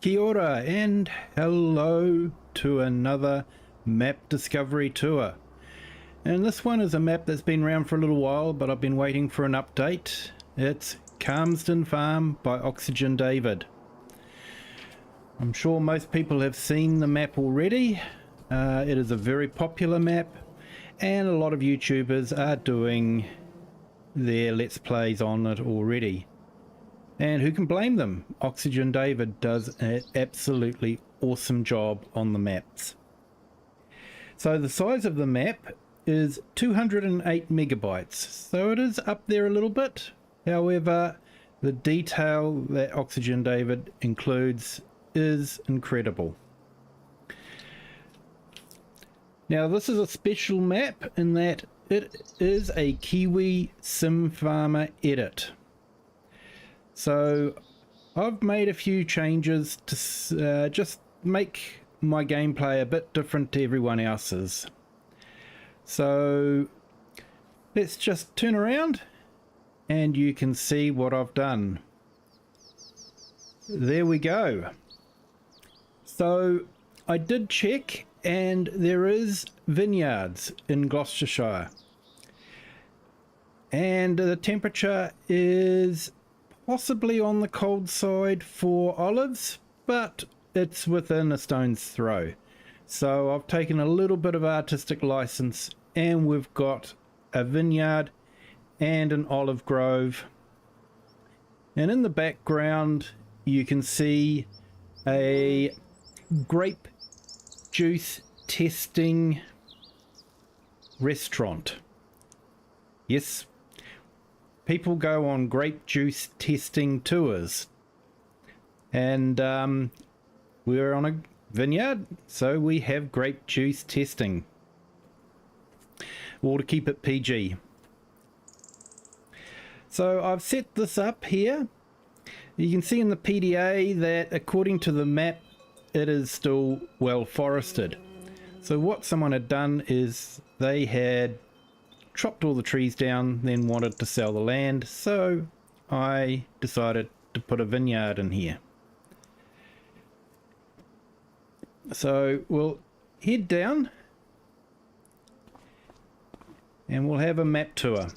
Kia ora and hello to another map discovery tour. And this one is a map that's been around for a little while, but I've been waiting for an update. It's Calmsden Farm by Oxygendavid. I'm sure most people have seen the map already. It is a very popular map and a lot of YouTubers are doing their Let's Plays on it already. And who can blame them? Oxygendavid does an absolutely awesome job on the maps. So the size of the map is 208 megabytes, so it is up there a little bit. However, the detail that Oxygendavid includes is incredible. Now this is a special map in that it is a Kiwi sim farmer edit. So I've made a few changes to just make my gameplay a bit different to everyone else's. So let's just turn around and you can see what I've done. There we go. So I did check and there is vineyards in Gloucestershire. And the temperature is possibly on the cold side for olives, but it's within a stone's throw. So I've taken a little bit of artistic license and we've got a vineyard and an olive grove. And in the background you can see a grape juice testing restaurant. Yes, people go on grape juice testing tours, and we're on a vineyard, so we have grape juice testing, or to keep it PG. So I've set this up here. You can see in the PDA that according to the map it is still well forested. So what someone had done is they had chopped all the trees down, then wanted to sell the land, so I decided to put a vineyard in here. So we'll head down and we'll have a map tour.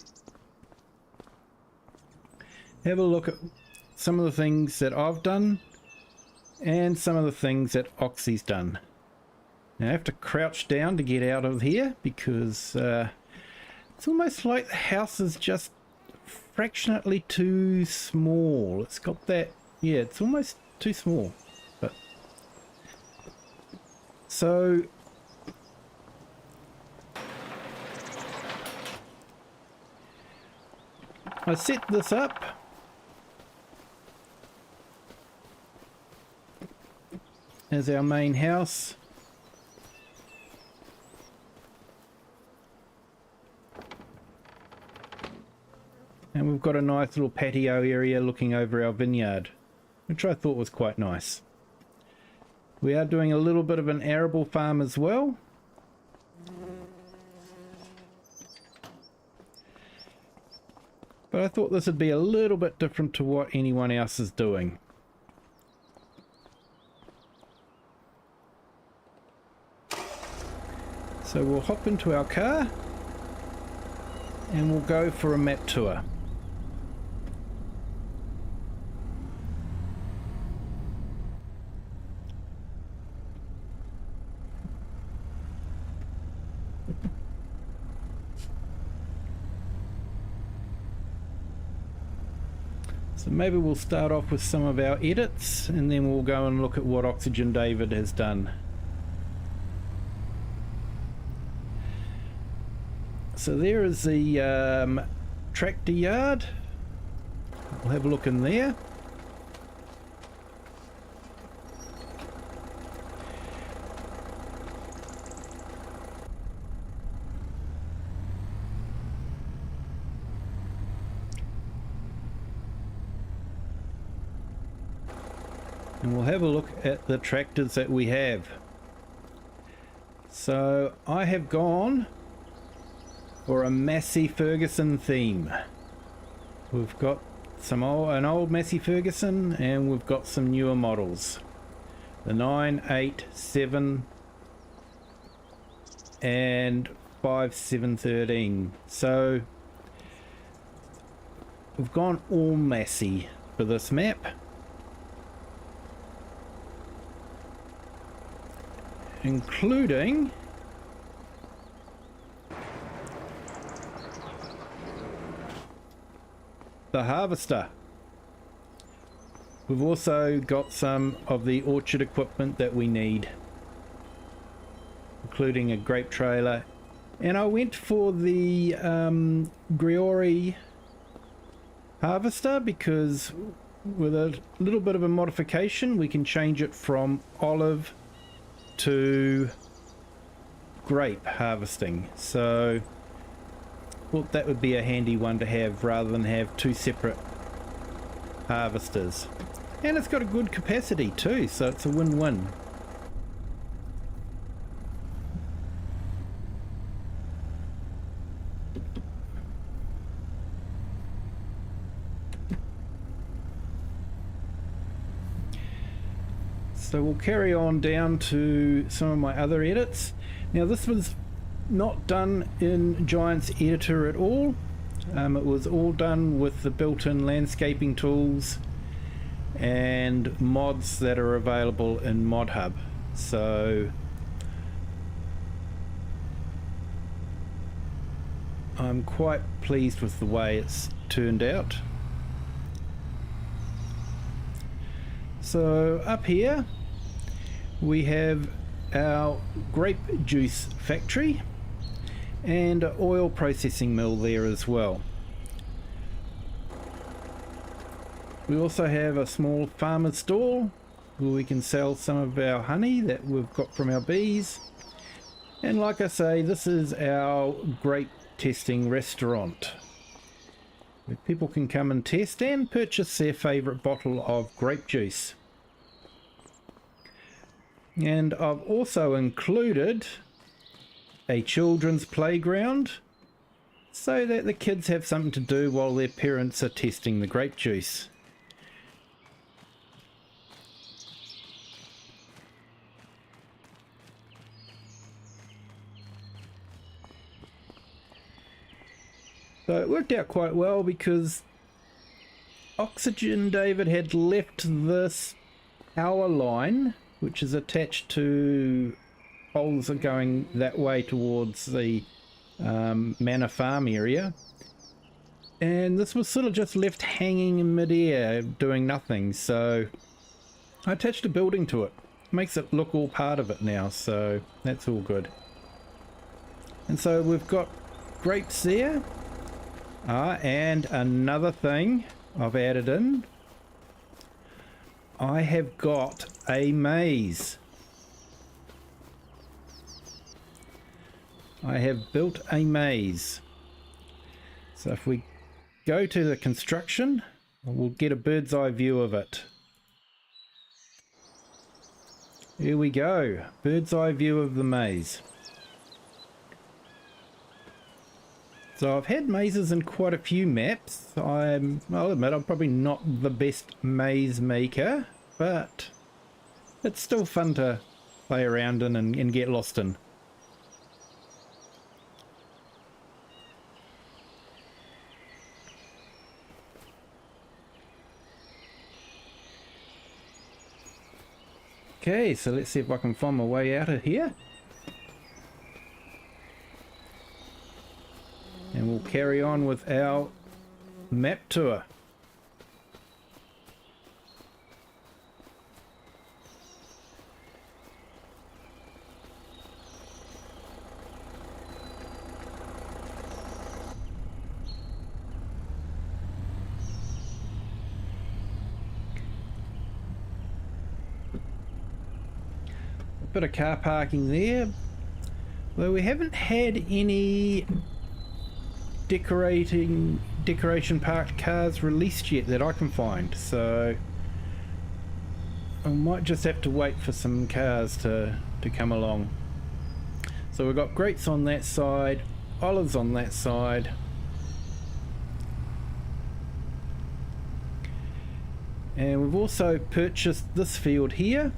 Have a look at some of the things that I've done and some of the things that Oxy's done. Now I have to crouch down to get out of here because it's almost like the house is just fractionally too small. It's got that, yeah, it's almost too small. But so I set this up as our main house. And we've got a nice little patio area looking over our vineyard, which I thought was quite nice. We are doing a little bit of an arable farm as well. But I thought this would be a little bit different to what anyone else is doing. So we'll hop into our car and we'll go for a map tour. So maybe we'll start off with some of our edits and then we'll go and look at what Oxygendavid has done. So there is the tractor yard. We'll have a look in there. And we'll have a look at the tractors that we have. So I have gone for a Massey Ferguson theme. We've got an old Massey Ferguson and we've got some newer models. the 9, 8, 7 and 5, 7, 13. So we've gone all massy for this map, including the harvester. We've also got some of the orchard equipment that we need, including a grape trailer. And I went for the Griori harvester because with a little bit of a modification we can change it from olive to grape harvesting. So thought that would be a handy one to have rather than have two separate harvesters. And it's got a good capacity too, so it's a win-win. So we'll carry on down to some of my other edits. Now this was not done in Giant's editor at all. It was all done with the built-in landscaping tools and mods that are available in ModHub. So I'm quite pleased with the way it's turned out. So up here we have our grape juice factory and an oil processing mill there as well. We also have a small farmer's stall where we can sell some of our honey that we've got from our bees. And like I say, this is our grape testing restaurant where people can come and test and purchase their favourite bottle of grape juice. And I've also included a children's playground so that the kids have something to do while their parents are testing the grape juice. So it worked out quite well because Oxygendavid had left this power line, which is attached to poles that are going that way towards the manor farm area, and this was sort of just left hanging in midair doing nothing. So I attached a building to it. Makes it look all part of it now, so that's all good. And so we've got grapes there. And another thing I've added in, I have got a maze. I have built a maze. So if we go to the construction, we'll get a bird's eye view of it. Here we go, bird's eye view of the maze. So I've had mazes in quite a few maps. I'll admit I'm probably not the best maze maker, but it's still fun to play around in and get lost in. Okay, so let's see if I can find my way out of here. And we'll carry on with our map tour. A bit of car parking there, though we haven't had any decoration parked cars released yet that I can find, so I might just have to wait for some cars to come along. So we've got grapes on that side, olives on that side, and we've also purchased this field here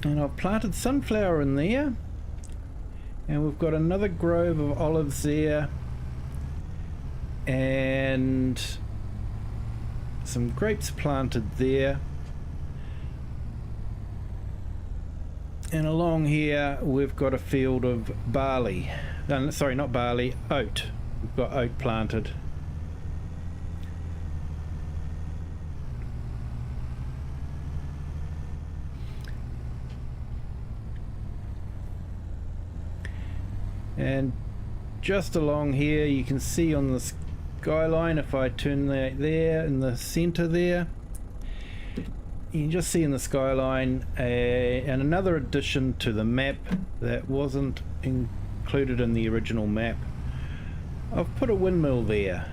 And I've planted sunflower in there, and we've got another grove of olives there, and some grapes planted there. And along here we've got a field of barley. Sorry, not barley, oat. We've got oat planted. And just along here you can see on the skyline, if I turn that there in the center there, you can just see in the skyline and another addition to the map that wasn't included in the original map. I've put a windmill there.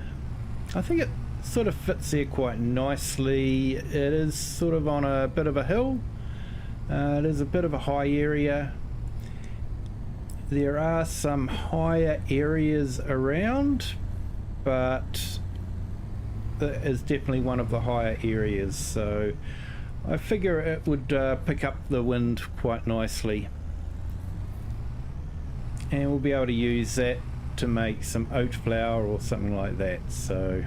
I think it sort of fits there quite nicely. It is sort of on a bit of a hill. It is a bit of a high area. There are some higher areas around, but that is definitely one of the higher areas, so I figure it would pick up the wind quite nicely, and we'll be able to use that to make some oat flour or something like that. So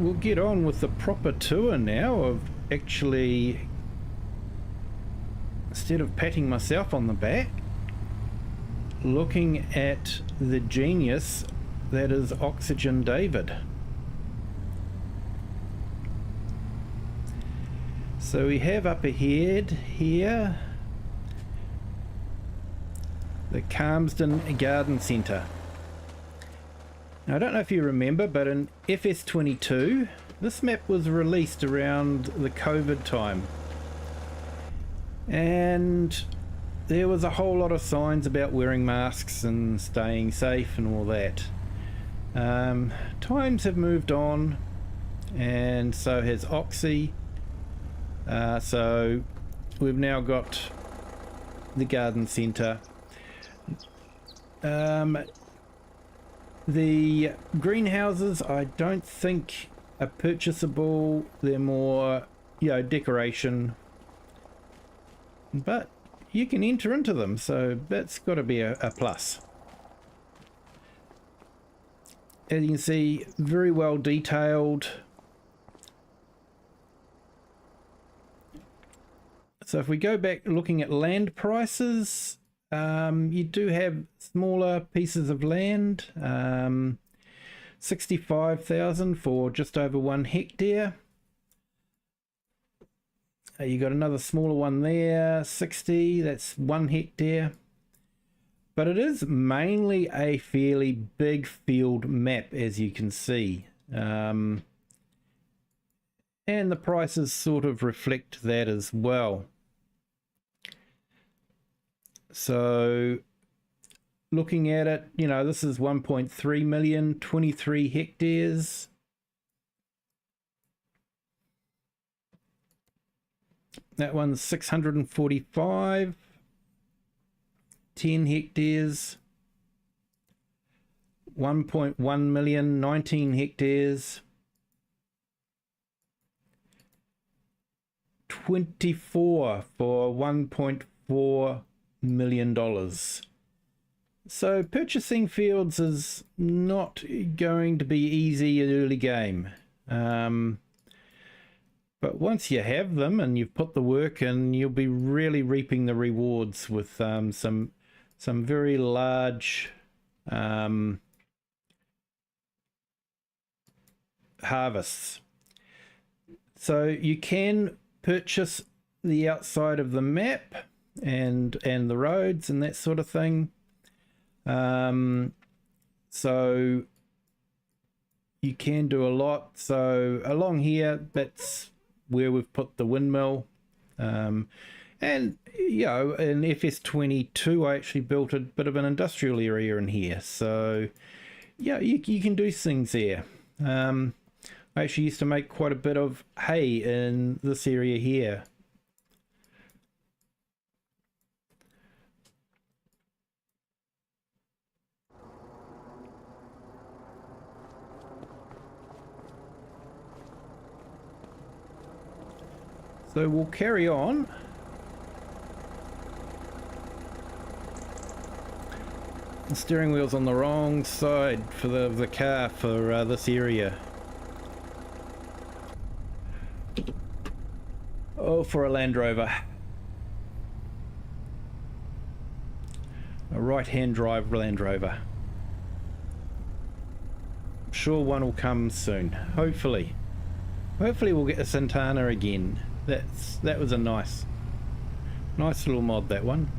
we'll get on with the proper tour now of actually, instead of patting myself on the back, looking at the genius that is Oxygendavid. So we have up ahead here the Calmsden Garden Centre. Now, I don't know if you remember, but in FS22, this map was released around the COVID time. And there was a whole lot of signs about wearing masks and staying safe and all that. Times have moved on, and so has Oxy. So we've now got the garden centre. The greenhouses I don't think are purchasable. They're more, decoration, but you can enter into them, so that's got to be a plus. As you can see, very well detailed. So if we go back looking at land prices, you do have smaller pieces of land, 65,000 for just over 1 hectare. You got another smaller one there, 60, that's 1 hectare. But it is mainly a fairly big field map, as you can see. And the prices sort of reflect that as well. So looking at it, this is 1.3 million, 23 hectares. That one's 645, 10 hectares. 1.1 million, 19 hectares. 24 for $1.4 million. So purchasing fields is not going to be easy in early game, but once you have them and you've put the work in, you'll be really reaping the rewards with some very large harvests. So you can purchase the outside of the map and the roads and that sort of thing. So you can do a lot. So along here, that's where we've put the windmill. And in FS22 I actually built a bit of an industrial area in here, so yeah, you can do things there. I I actually used to make quite a bit of hay in this area here. So we'll carry on. The steering wheel's on the wrong side for the car for this area. Oh, for a Land Rover. A right-hand drive Land Rover. I'm sure one will come soon. Hopefully. Hopefully we'll get a Santana again. That was a nice little mod, that one.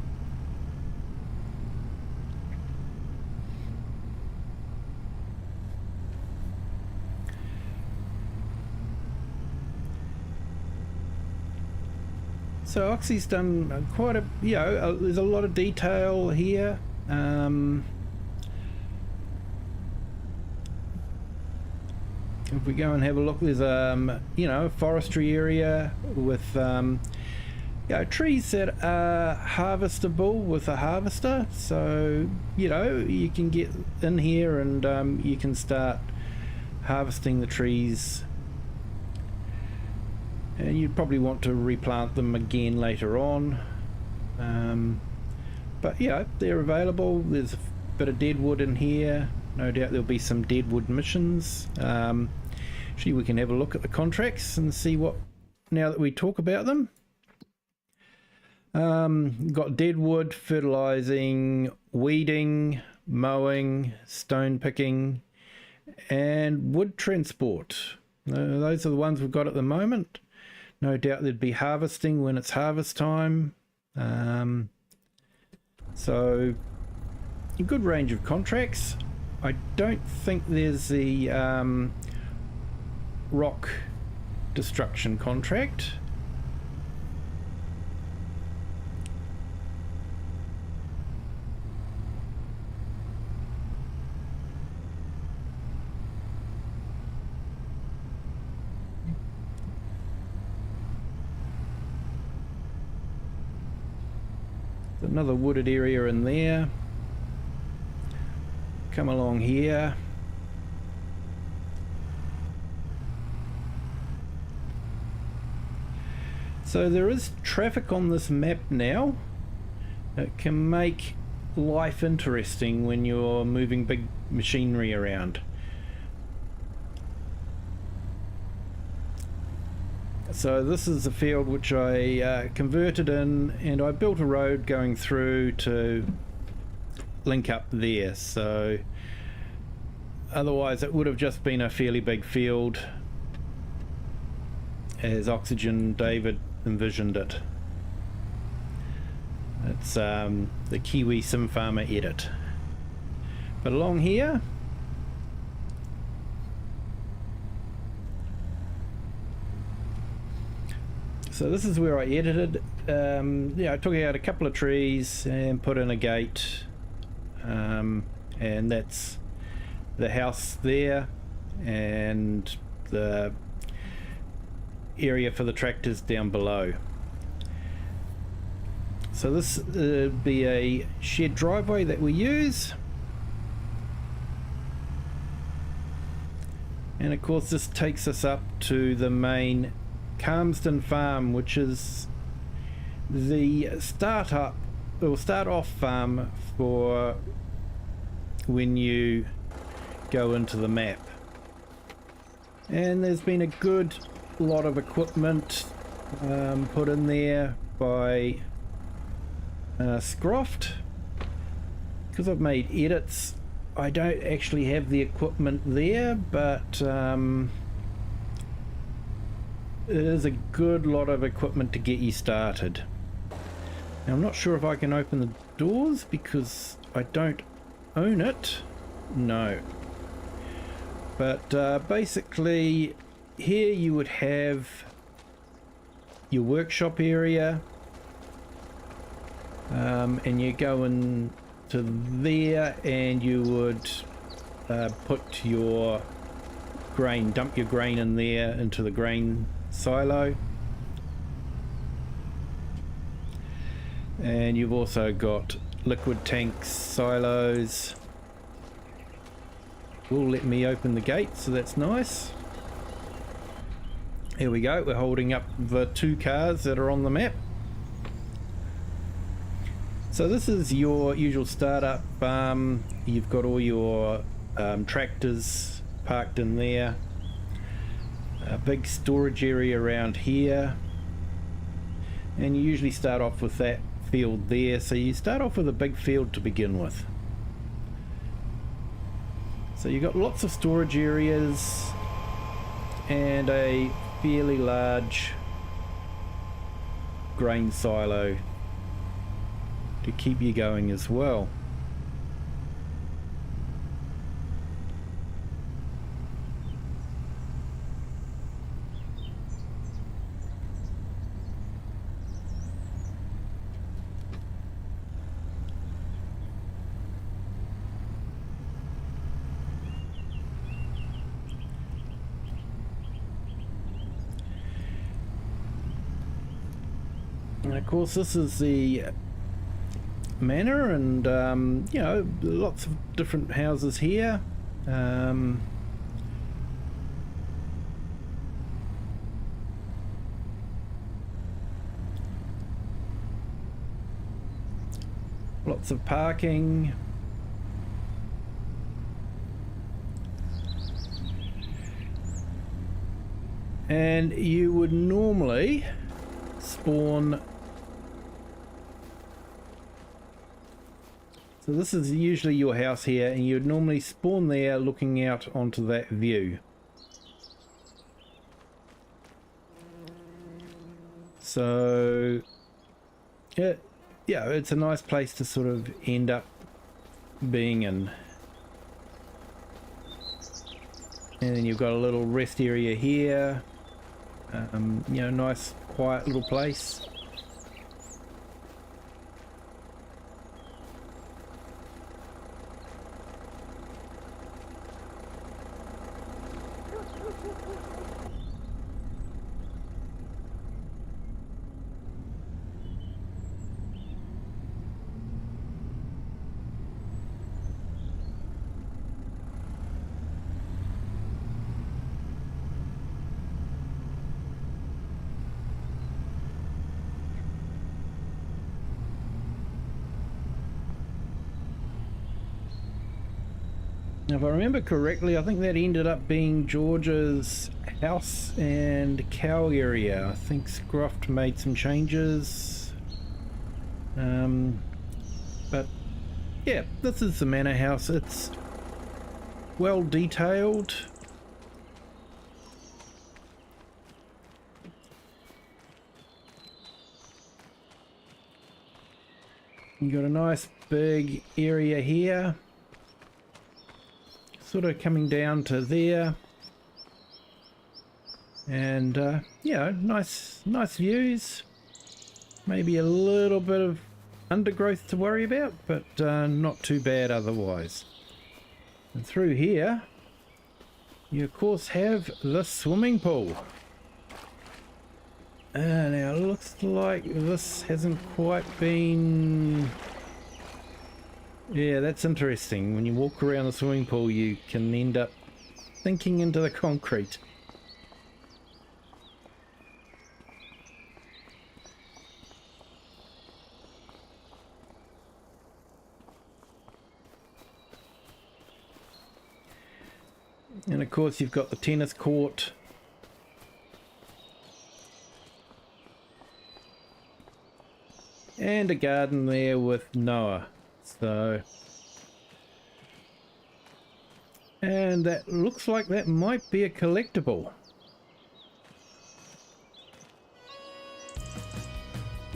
So Oxy's done quite a, there's a lot of detail here. If we go and have a look, there's a forestry area with trees that are harvestable with a harvester. So you can get in here and you can start harvesting the trees, and you'd probably want to replant them again later on. But they're available. There's a bit of deadwood in here. No doubt there'll be some deadwood missions. Actually, we can have a look at the contracts and see what, now that we talk about them. Got deadwood, fertilizing, weeding, mowing, stone picking, and wood transport. Those are the ones we've got at the moment. No doubt there'd be harvesting when it's harvest time. So a good range of contracts. I don't think there's the rock destruction contract. Another wooded area in there. Come along here. So there is traffic on this map now. It can make life interesting when you're moving big machinery around. So this is a field which I converted in, and I built a road going through to link up there. So otherwise it would have just been a fairly big field as Oxygendavid envisioned it. It's the Kiwi Sim Farmer edit. But along here, so this is where I edited. I took out a couple of trees and put in a gate, and that's the house there and the area for the tractors down below. So this would be a shared driveway that we use, and of course this takes us up to the main Calmsden farm, which is the start off farm for when you go into the map. And there's been a good lot of equipment put in there by Scroft. Because I've made edits, I don't actually have the equipment there, but it is a good lot of equipment to get you started. Now I'm not sure if I can open the doors because I don't own it. No. But basically here you would have your workshop area, and you go into there and you would put your grain, dump your grain in there into the grain silo. And you've also got liquid tanks, silos. Will let me open the gate, so that's nice. Here we go, we're holding up the 2 cars that are on the map. So this is your usual startup farm. You've got all your tractors parked in there. A big storage area around here. And you usually start off with that field there. So you start off with a big field to begin with. So you've got lots of storage areas and a fairly large grain silo to keep you going as well. And of course this is the manor, and you know, lots of different houses here. Lots of parking. And you would normally spawn. So this is usually your house here, and you'd normally spawn there looking out onto that view. So yeah, it's a nice place to sort of end up being in. And then you've got a little rest area here. You know, nice quiet little place. Now, if I remember correctly, I think that ended up being George's house and cow area. I think Scruft made some changes. But yeah, this is the manor house. It's well detailed. You got a nice big area here, sort of coming down to there, and yeah, nice views. Maybe a little bit of undergrowth to worry about, but not too bad otherwise. And through here you of course have the swimming pool. Now it looks like this hasn't quite been... Yeah, that's interesting. When you walk around the swimming pool, you can end up thinking into the concrete. And of course you've got the tennis court. And a garden there with Noah. So, and that looks like that might be a collectible.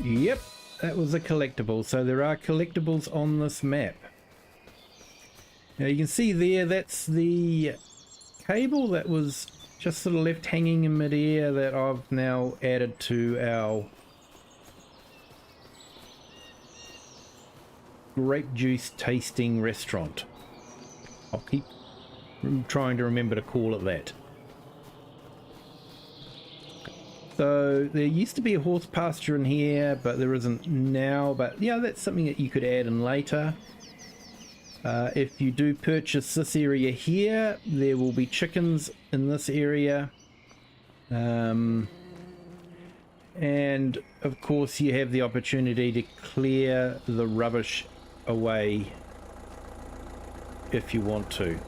Yep, that was a collectible. So there are collectibles on this map. Now you can see there, that's the cable that was just sort of left hanging in midair that I've now added to our grape juice tasting restaurant. I'll keep trying to remember to call it that. So there used to be a horse pasture in here, but there isn't now. But yeah, that's something that you could add in later. If you do purchase this area here, there will be chickens in this area. And of course you have the opportunity to clear the rubbish away if you want to.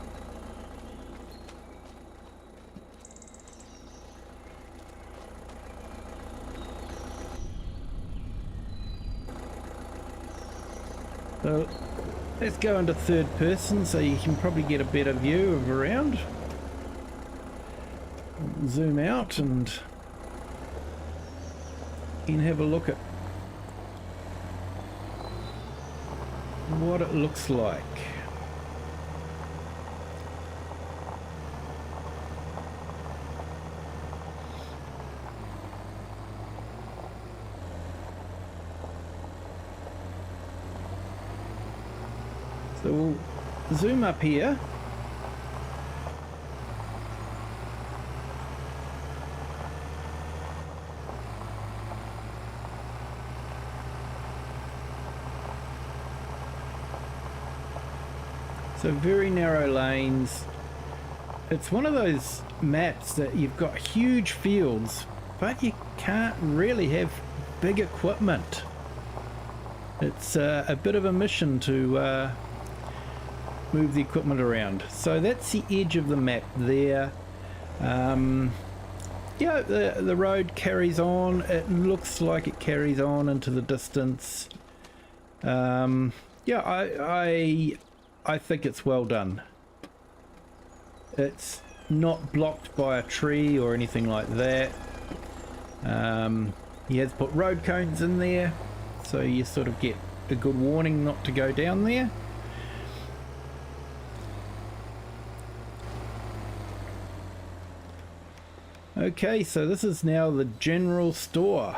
So let's go into third person so you can probably get a better view of around. Zoom out and you can have a look at what it looks like. So we'll zoom up here. So very narrow lanes. It's one of those maps that you've got huge fields, but you can't really have big equipment. It's a bit of a mission to move the equipment around. So that's the edge of the map there. Yeah, the road carries on. It looks like it carries on into the distance. Yeah, I think it's well done. It's not blocked by a tree or anything like that. He has put road cones in there, so you sort of get a good warning not to go down there. Okay, so this is now the general store.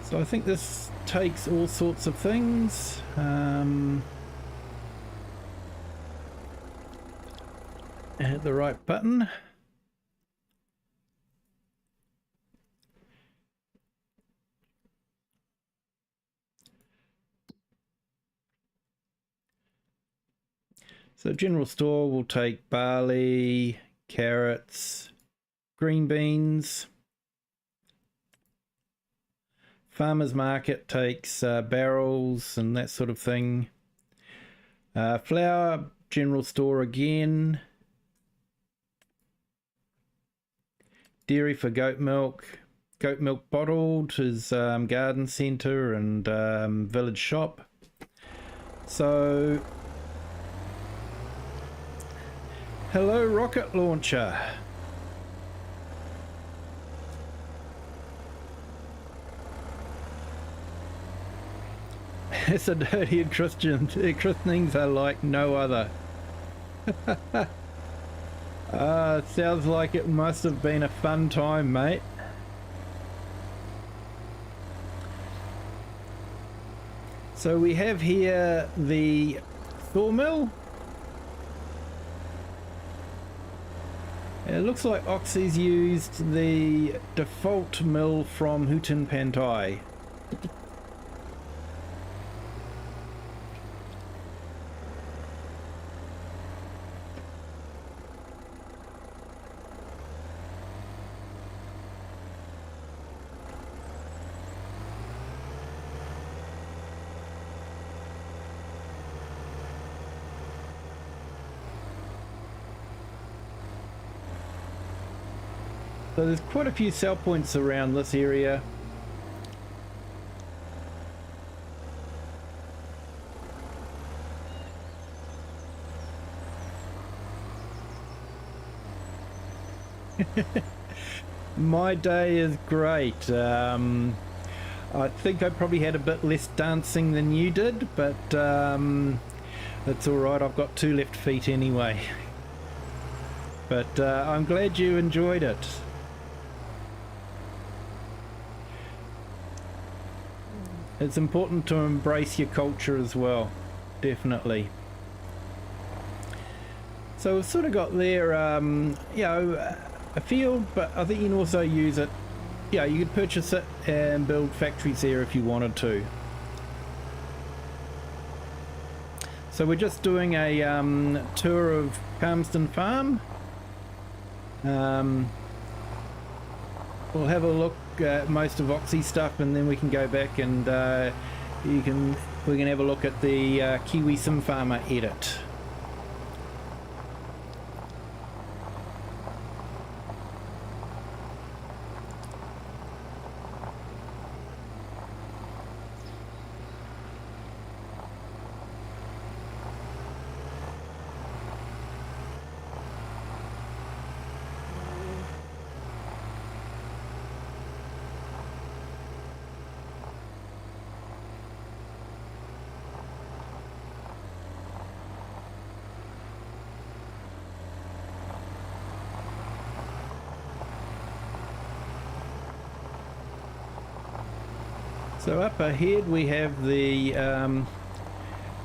So I think this takes all sorts of things. Hit the right button. So general store will take barley, carrots, green beans. Farmers market takes barrels and that sort of thing. Flour, general store again. Dairy for goat milk. Goat milk bottled is garden centre and village shop. So, hello rocket launcher. It's a dirty and christenings are like no other. Sounds like it must have been a fun time, mate. So we have here the sawmill. It looks like Oxy's used the default mill from Hutin Pantai. So there's quite a few sell points around this area. My day is great. I think I probably had a bit less dancing than you did, but that's alright, I've got 2 left feet anyway. But I'm glad you enjoyed it. it's important to embrace your culture as well, definitely. So we've sort of got there, you know, a field, but I think you can also use it. Yeah, you could purchase it and build factories there if you wanted to. So we're just doing a tour of Calmsden Farm. We'll have a look at most of Oxy stuff, and then we can go back and we can have a look at the Kiwi Sim Farmer edit. So up ahead we have the, well,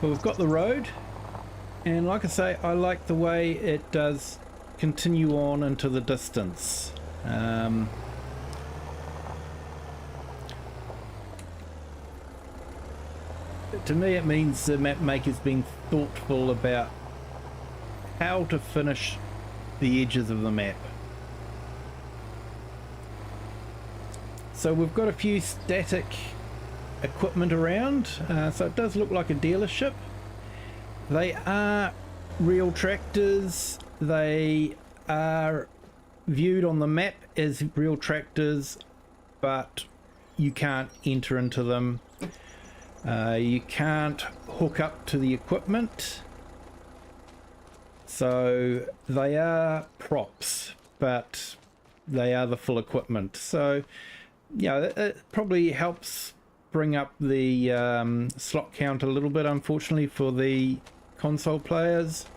we've got the road, and like I say, I like the way it does continue on into the distance. To me it means the map maker's been thoughtful about how to finish the edges of the map. So we've got a few static equipment around, so it does look like a dealership. They are real tractors. They are viewed on the map as real tractors, but you can't enter into them. You can't hook up to the equipment, so they are props, but they are the full equipment. So yeah, it probably helps bring up the slot count a little bit, unfortunately, for the console players,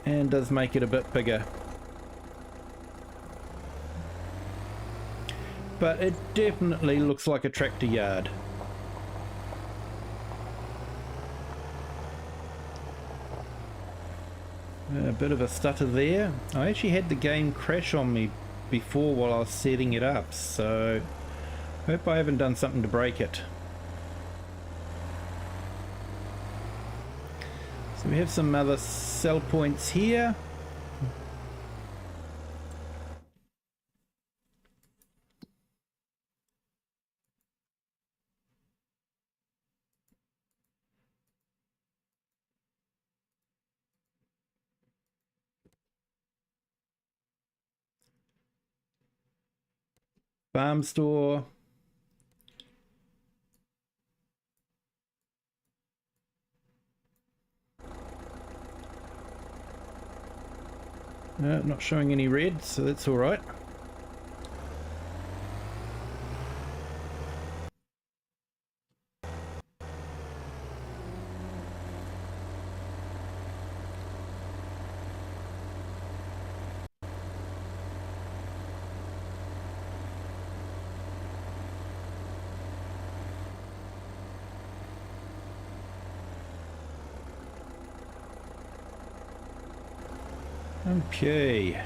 and does make it a bit bigger. But it definitely looks like a tractor yard. A bit of a stutter there. I actually had the game crash on me before while I was setting it up, so I hope I haven't done something to break it. So we have some other sell points here. Farm store. Not showing any red, so that's all right. Okay.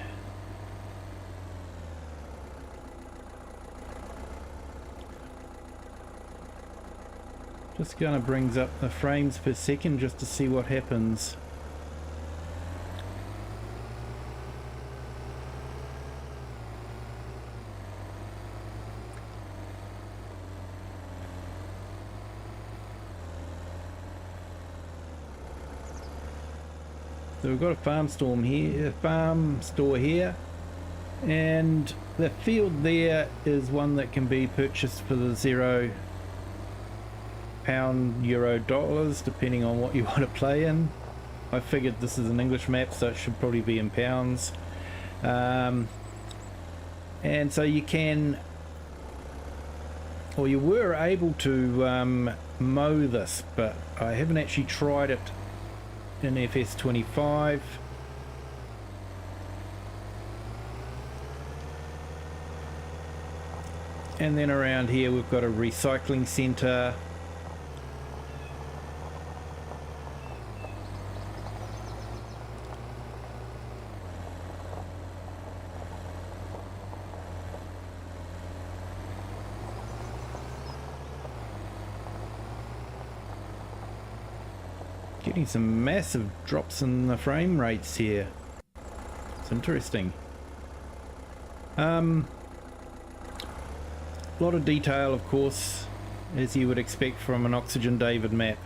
Just gonna brings up the frames per second just to see what happens. So we've got a farm store here, and the field there is one that can be purchased for the £0, euro, dollars, depending on what you want to play in. I figured this is an English map, so it should probably be in pounds. And so you can, or you were able to mow this, but I haven't actually tried it in FS25. And then around here we've got a recycling centre. Getting some massive drops in the frame rates here. It's interesting. A lot of detail, of course, as you would expect from an Oxygendavid map.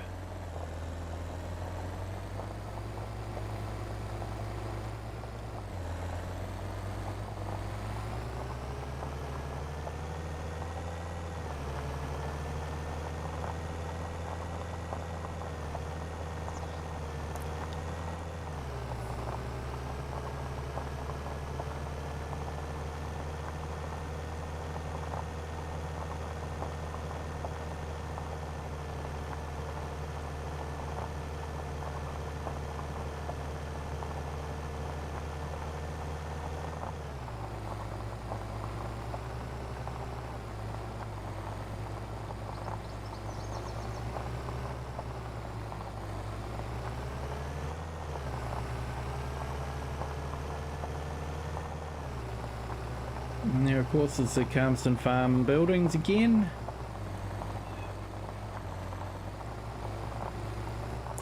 And there, of course, is the Calmsden farm buildings again.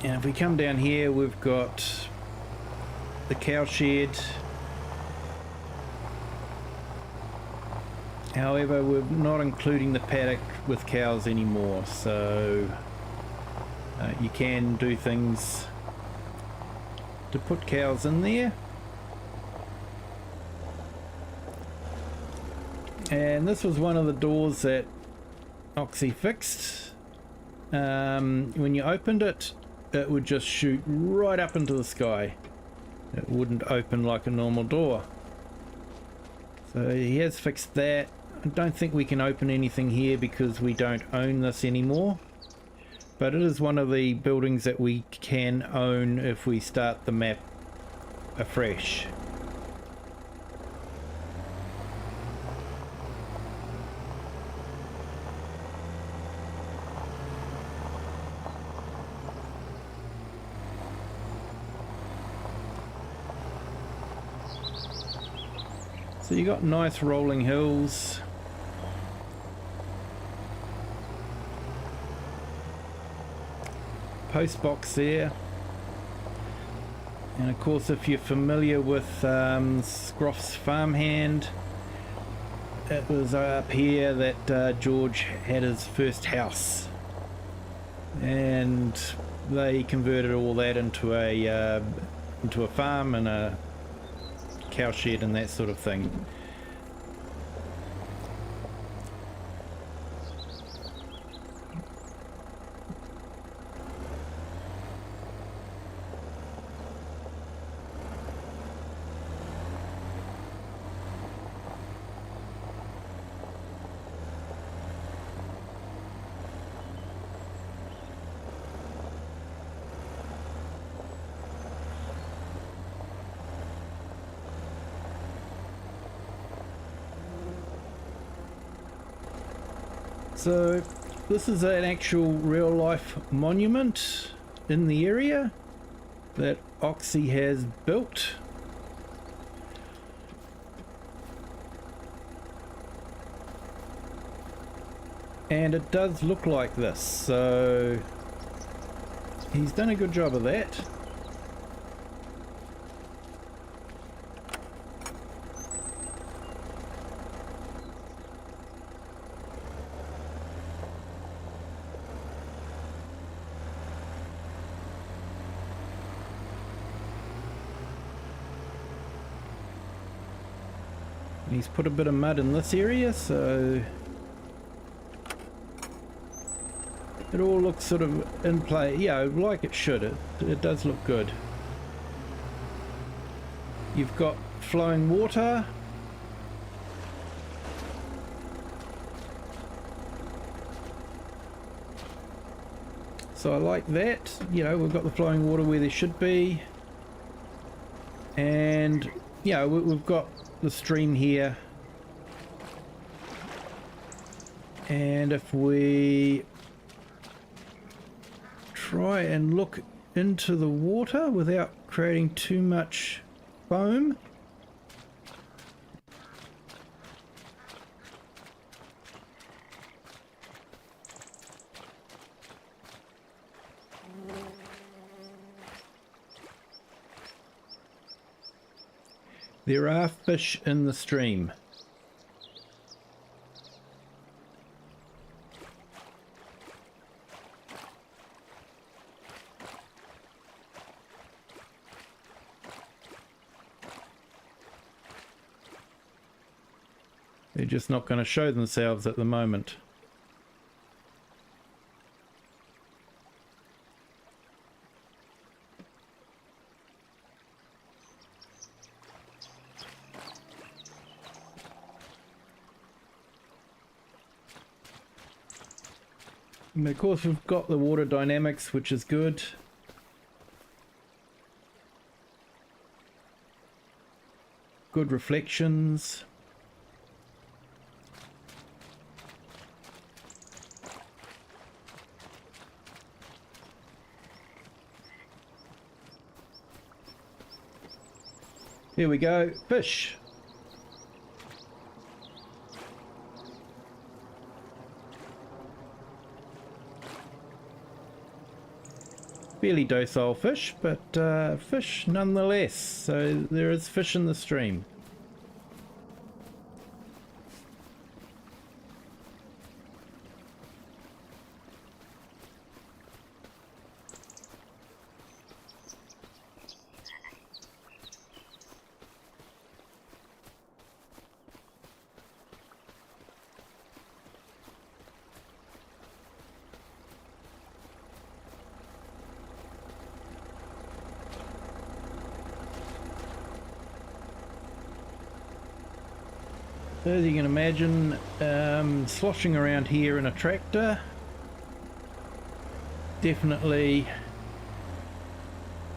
And if we come down here, we've got the cow shed. However, we're not including the paddock with cows anymore, so you can do things to put cows in there. And this was one of the doors that Oxy fixed. When you opened it, it would just shoot right up into the sky. It wouldn't open like a normal door. So he has fixed that. I don't think we can open anything here because we don't own this anymore. But it is one of the buildings that we can own if we start the map afresh. So you got nice rolling hills. Post box there. And of course, if you're familiar with Scroff's farmhand, it was up here that George had his first house. And they converted all that into a farm and a cow shed and that sort of thing. So this is an actual real life monument in the area that Oxy has built. And it does look like this, so he's done a good job of that. He's put a bit of mud in this area, so it all looks sort of in play, yeah, like it should. It does look good. You've got flowing water. So I like that. You know, we've got the flowing water where there should be. And, you know, we've got the stream here. And if we try and look into the water without creating too much foam. There are fish in the stream. They're just not going to show themselves at the moment. And of course we've got the water dynamics, which is good. Good reflections. Here we go, fish. Fairly docile fish, but fish nonetheless. So there is fish in the stream. As you can imagine, sloshing around here in a tractor, definitely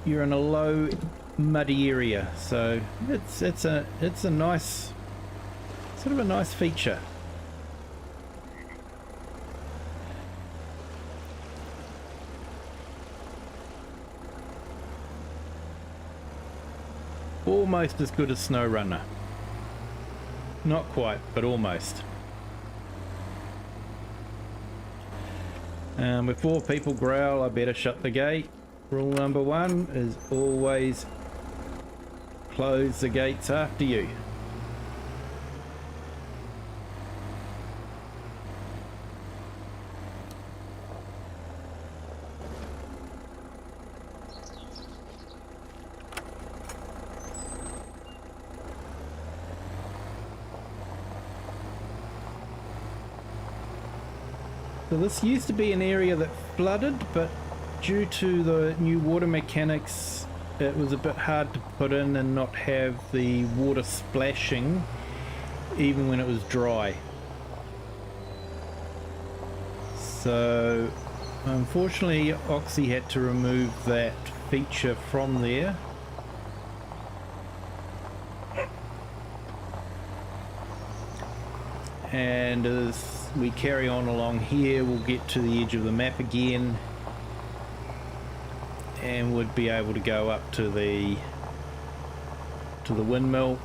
you're in a low muddy area, so it's a nice, sort of a nice feature. Almost as good as Snow Runner. Not quite, but almost. Before people growl, I better shut the gate. Rule number one is always close the gates after you. So this used to be an area that flooded, but due to the new water mechanics, it was a bit hard to put in and not have the water splashing even when it was dry. So unfortunately Oxy had to remove that feature from there. And as we carry on along here, we'll get to the edge of the map again and would be able to go up to the windmill.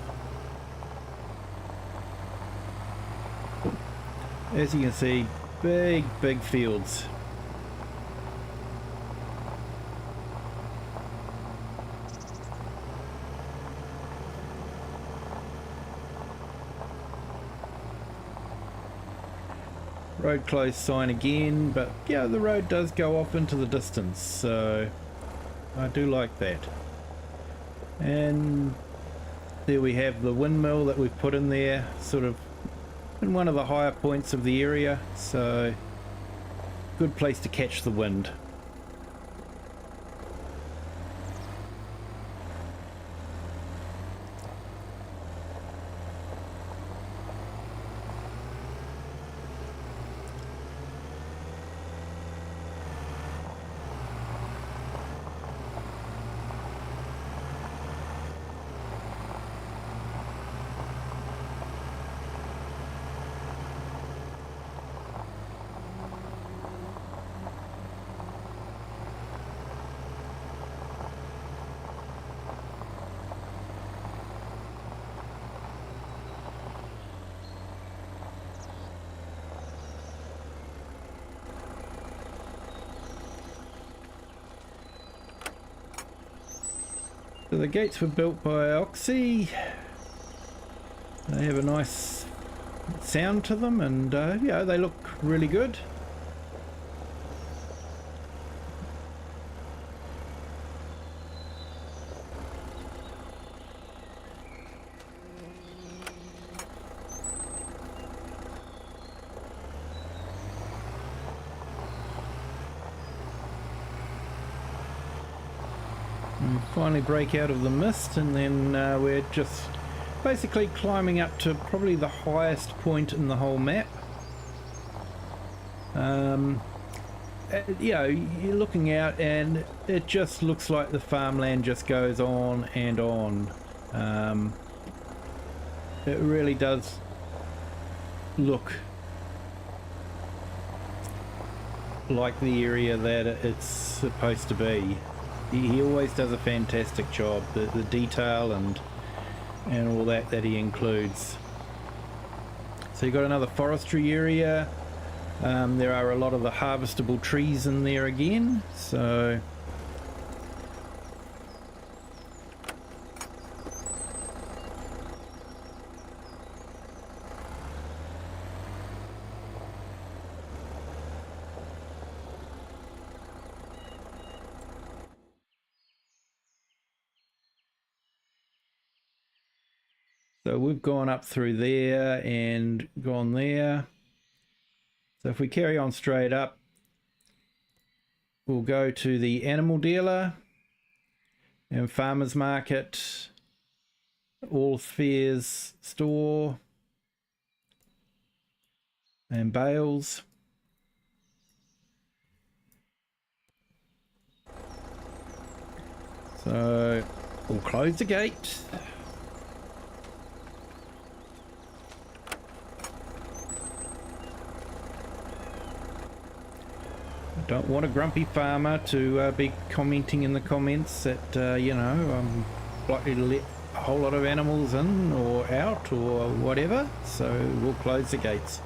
As you can see, big fields. Road closed sign again, but yeah, the road does go off into the distance, so I do like that. And there we have the windmill that we've put in there, sort of in one of the higher points of the area, so good place to catch the wind. So the gates were built by Oxy. They have a nice sound to them, and yeah, they look really good. And finally break out of the mist, and then we're just basically climbing up to probably the highest point in the whole map. You know, you're looking out and it just looks like the farmland just goes on and on. It really does look like the area that it's supposed to be. He always does a fantastic job, the detail and all that he includes. So you've got another forestry area. There are a lot of the harvestable trees in there again, so we've gone up through there and gone there. So if we carry on straight up, we'll go to the animal dealer and farmer's market, all fairs store and bales. So we'll close the gate. Don't want a grumpy farmer to be commenting in the comments that, you know, I'm likely to let a whole lot of animals in or out or whatever, so we'll close the gates.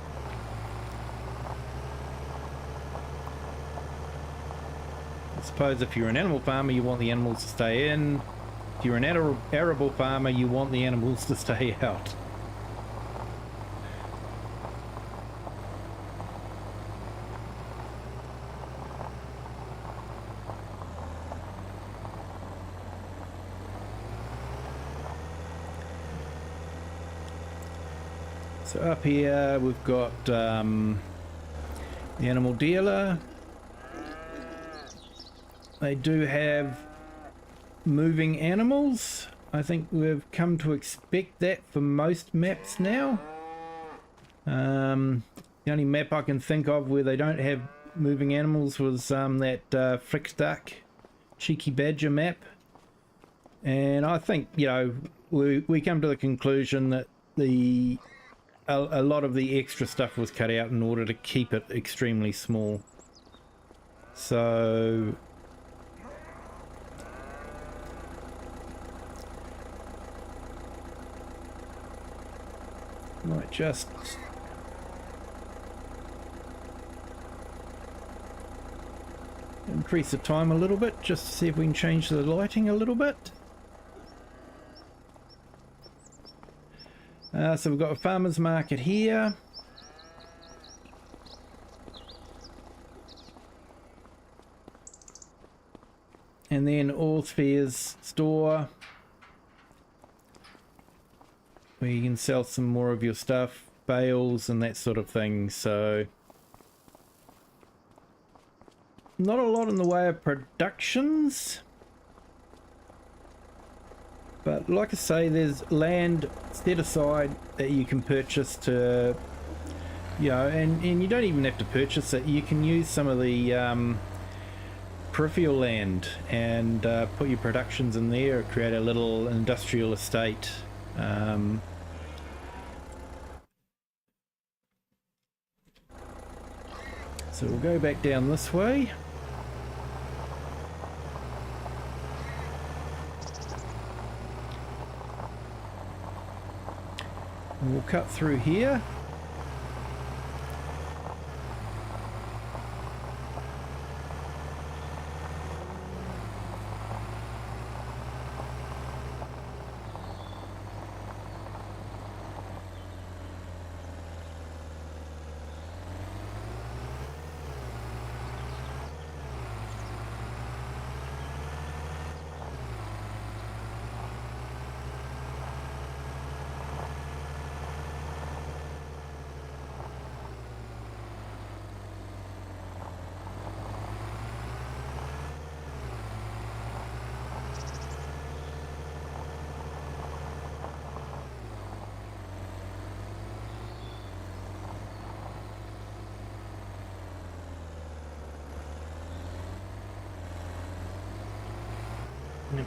I suppose if you're an animal farmer, you want the animals to stay in. If you're an arable farmer, you want the animals to stay out. So up here we've got the animal dealer. They do have moving animals. I think we've come to expect that for most maps now. The only map I can think of where they don't have moving animals was that Frickstuck Cheeky Badger map. And I think, you know, we come to the conclusion that a lot of the extra stuff was cut out in order to keep it extremely small. So might just increase the time a little bit just to see if we can change the lighting a little bit. So we've got a farmer's market here. And then All Spheres store, where you can sell some more of your stuff, bales and that sort of thing. So not a lot in the way of productions. But like I say, there's land set aside that you can purchase to, you know, and you don't even have to purchase it. You can use some of the peripheral land and put your productions in there, or create a little industrial estate. So we'll go back down this way. We'll cut through here.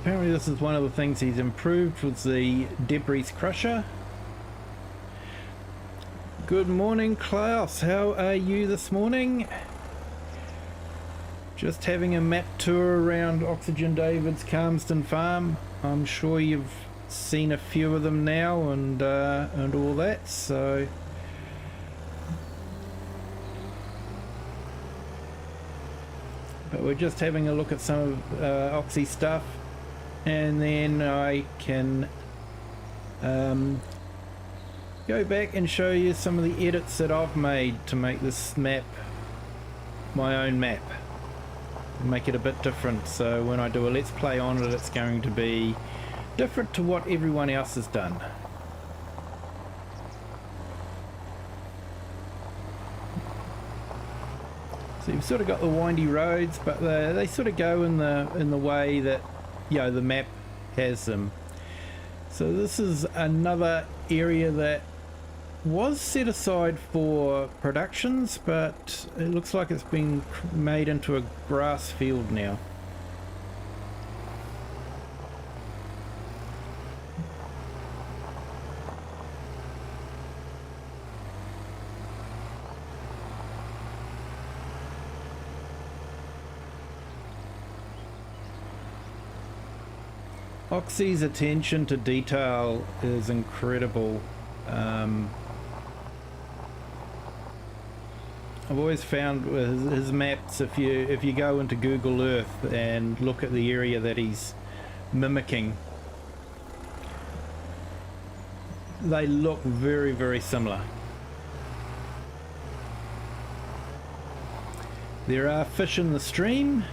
Apparently this is one of the things he's improved, was the debris crusher. Good morning, Klaus. How are you this morning? Just having a map tour around Oxygendavid's Calmsden farm. I'm sure you've seen a few of them now and all that, so but we're just having a look at some of Oxy stuff, and then I can go back and show you some of the edits that I've made to make this map my own map, make it a bit different, so when I do a let's play on it, it's going to be different to what everyone else has done. So you've sort of got the windy roads, but they sort of go in the way that, you know, the map has them. So this is another area that was set aside for productions, but it looks like it's been made into a grass field now. Oxy's attention to detail is incredible. I've always found with his maps, if you go into Google Earth and look at the area that he's mimicking, they look very, very similar. There are fish in the stream.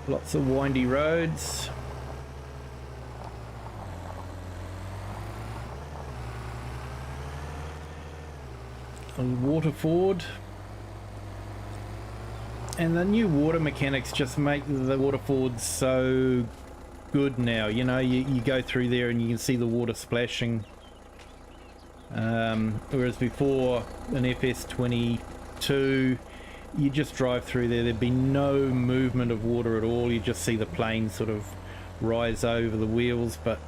Lots of windy roads. A water ford. And the new water mechanics just make the water fords so good now. You know, you go through there and you can see the water splashing. Whereas before, in FS22, you just drive through there, there'd be no movement of water at all. You just see the plane sort of rise over the wheels, but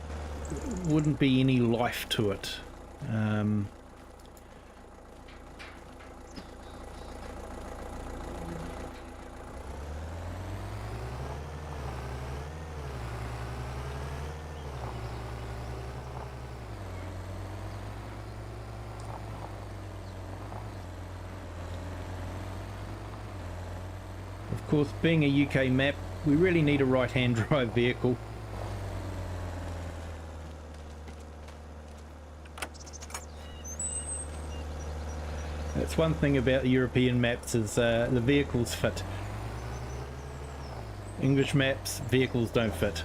wouldn't be any life to it. Of course, being a UK map, we really need a right-hand drive vehicle. That's one thing about the European maps, is the vehicles fit. English maps, vehicles don't fit.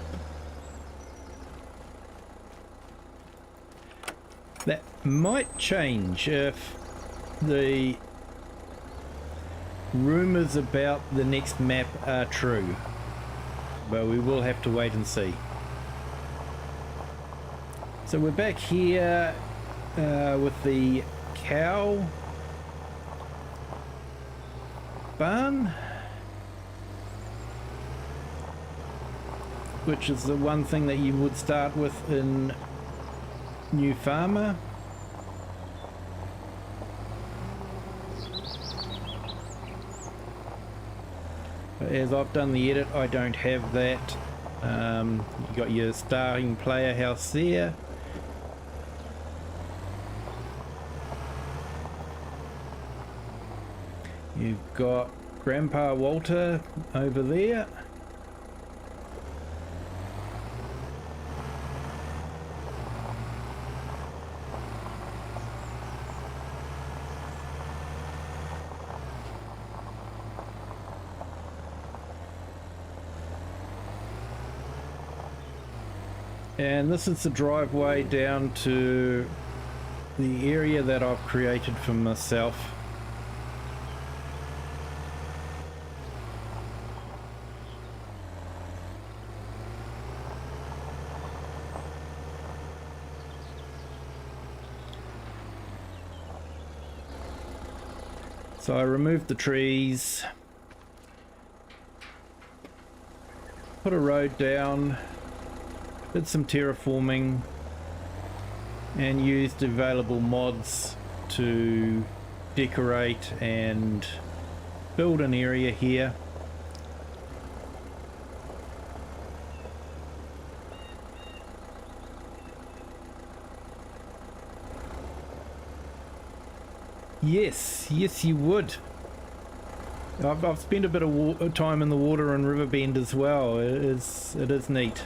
That might change if the rumours about the next map are true, but we will have to wait and see. So we're back here with the cow barn, which is the one thing that you would start with in New Farmer. As I've done the edit, I don't have that. You got your starting player house there. You've got Grandpa Walter over there. And this is the driveway down to the area that I've created for myself. So I removed the trees, put a road down, did some terraforming, and used available mods to decorate and build an area here. Yes, yes you would. I've spent a bit of time in the water in Riverbend as well. It is neat.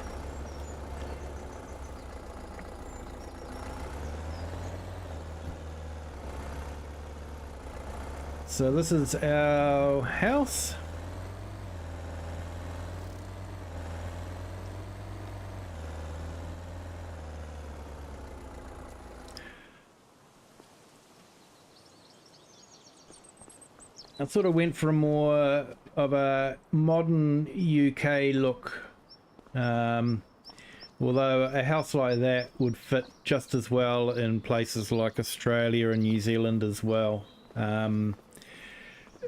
So this is our house. I sort of went for more of a modern UK look, although a house like that would fit just as well in places like Australia and New Zealand as well.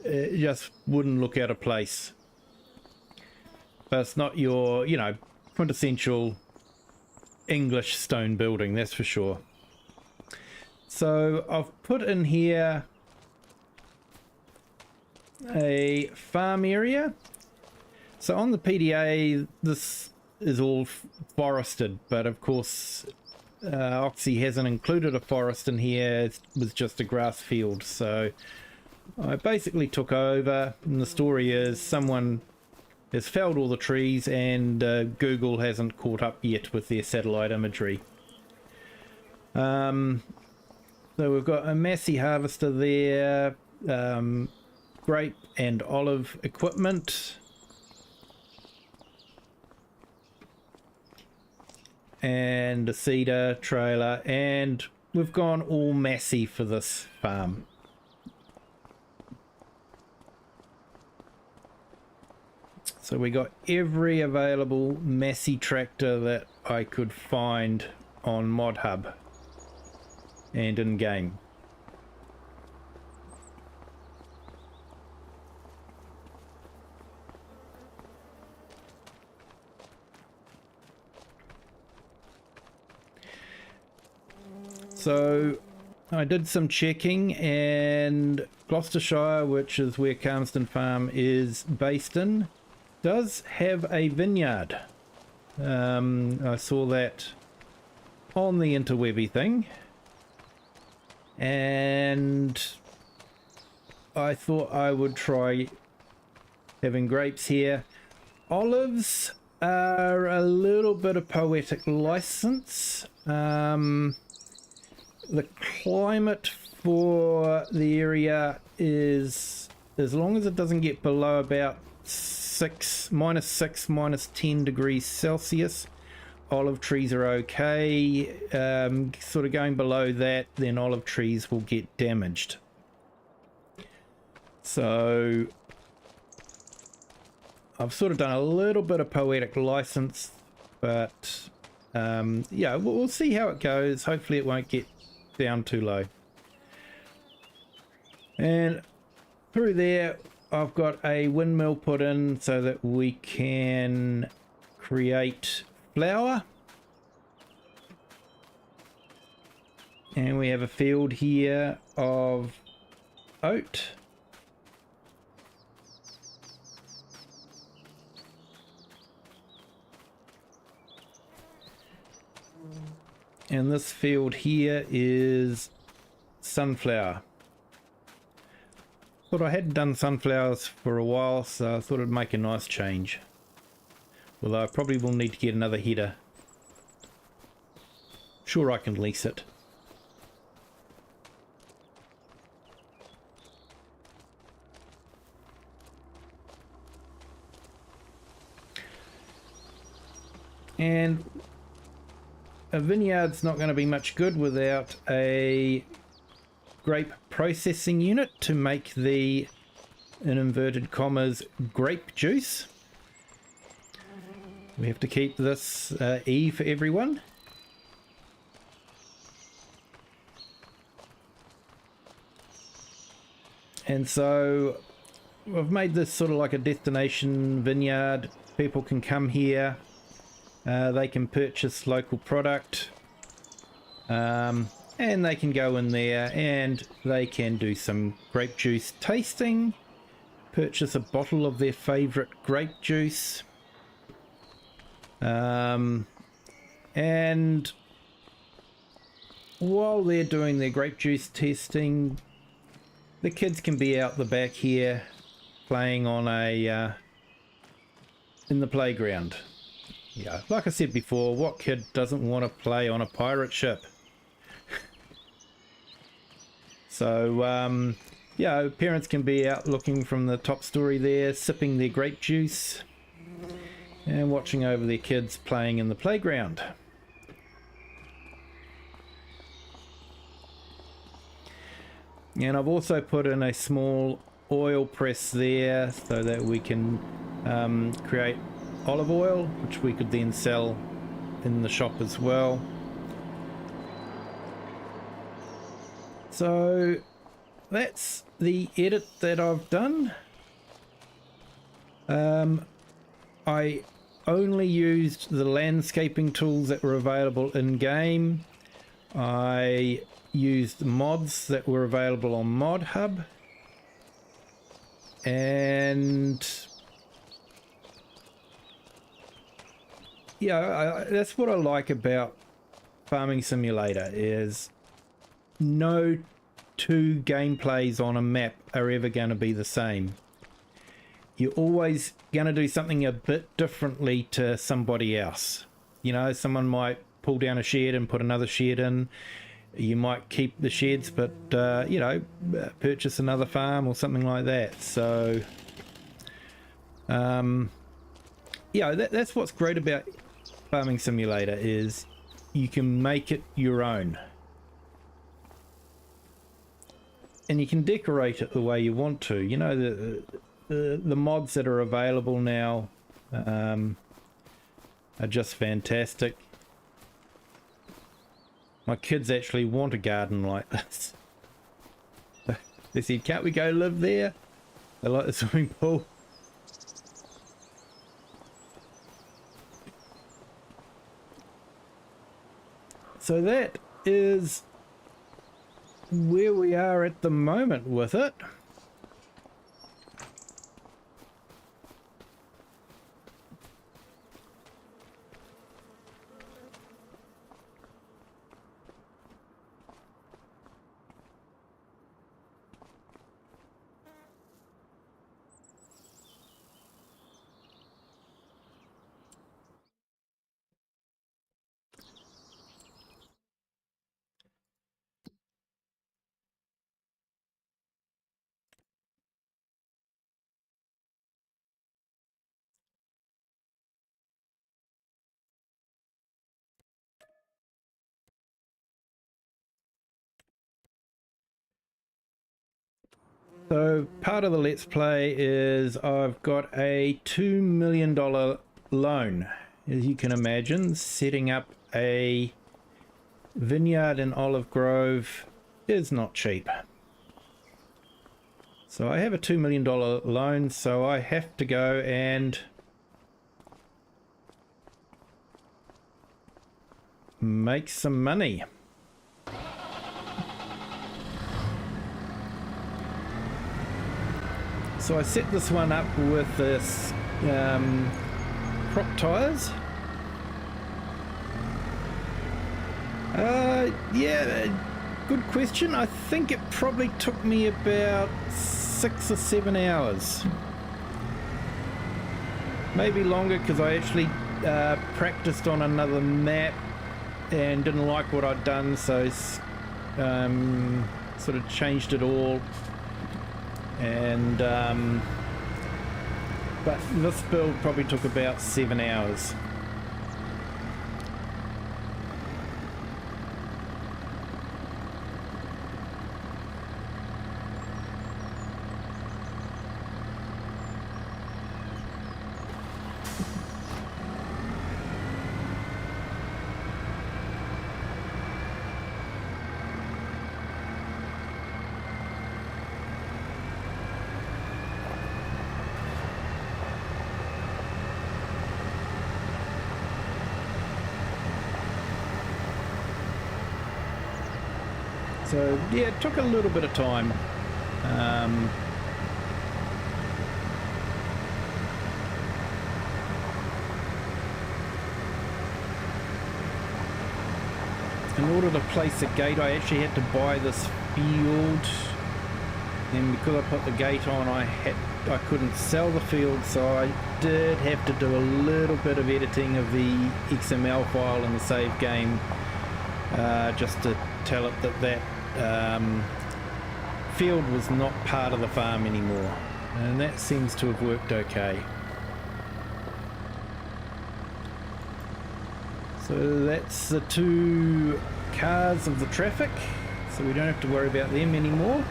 It just wouldn't look out of place. But it's not your, you know, quintessential English stone building, that's for sure. So I've put in here a farm area. So on the PDA this is all forested, but of course Oxy hasn't included a forest in here. It was just a grass field, so I basically took over, and the story is someone has felled all the trees and Google hasn't caught up yet with their satellite imagery. So we've got a Massey harvester there, grape and olive equipment, and a cedar trailer, and we've gone all Massey for this farm. So we got every available Massey tractor that I could find on ModHub and in game. So I did some checking, and Gloucestershire, which is where Calmsden Farm is based in, does have a vineyard. I saw that on the interwebby thing, and I thought I would try having grapes here. Olives are a little bit of poetic license. The climate for the area is, as long as it doesn't get below about minus 6, minus 10 degrees Celsius, olive trees are okay. Sort of going below that, then olive trees will get damaged. So I've sort of done a little bit of poetic license, but yeah, we'll see how it goes. Hopefully it won't get down too low. And through there I've got a windmill put in so that we can create flour, and we have a field here of oat. And this field here is sunflower. Thought I hadn't done sunflowers for a while, so I thought it'd make a nice change. Although I probably will need to get another header. Sure, I can lease it. And a vineyard's not going to be much good without a grape processing unit to make the, in inverted commas, grape juice. We have to keep this E for everyone. And so I've made this sort of like a destination vineyard. People can come here, they can purchase local product, and they can go in there and they can do some grape juice tasting, purchase a bottle of their favorite grape juice, and while they're doing their grape juice testing, the kids can be out the back here playing on a in the playground. Yeah, like I said before, what kid doesn't want to play on a pirate ship? So yeah, parents can be out looking from the top story there, sipping their grape juice and watching over their kids playing in the playground. And I've also put in a small oil press there so that we can create olive oil, which we could then sell in the shop as well. So that's the edit that I've done. I only used the landscaping tools that were available in game. I used mods that were available on Mod Hub, and yeah, that's what I like about Farming Simulator, is no two gameplays on a map are ever going to be the same. You're always going to do something a bit differently to somebody else. You know, someone might pull down a shed and put another shed in. You might keep the sheds, but you know, purchase another farm or something like that. So yeah, that's what's great about Farming Simulator, is you can make it your own, and you can decorate it the way you want to. You know, the mods that are available now are just fantastic. My kids actually want a garden like this. They said, can't we go live there? They like the swimming pool. So that is where we are at the moment with it. So part of the Let's Play is I've got a $2 million loan. As you can imagine, setting up a vineyard in Olive Grove is not cheap. So I have a $2 million loan, so I have to go and make some money. So I set this one up with this prop tires. Yeah, good question. I think it probably took me about 6 or 7 hours. Maybe longer, because I actually practiced on another map and didn't like what I'd done, so sort of changed it all. And but this build probably took about 7 hours. So yeah, it took a little bit of time. In order to place a gate, I actually had to buy this field, and because I put the gate on, I couldn't sell the field, so I did have to do a little bit of editing of the XML file in the save game, just to tell it that field was not part of the farm anymore, and that seems to have worked okay. So that's the two cars of the traffic, so we don't have to worry about them anymore.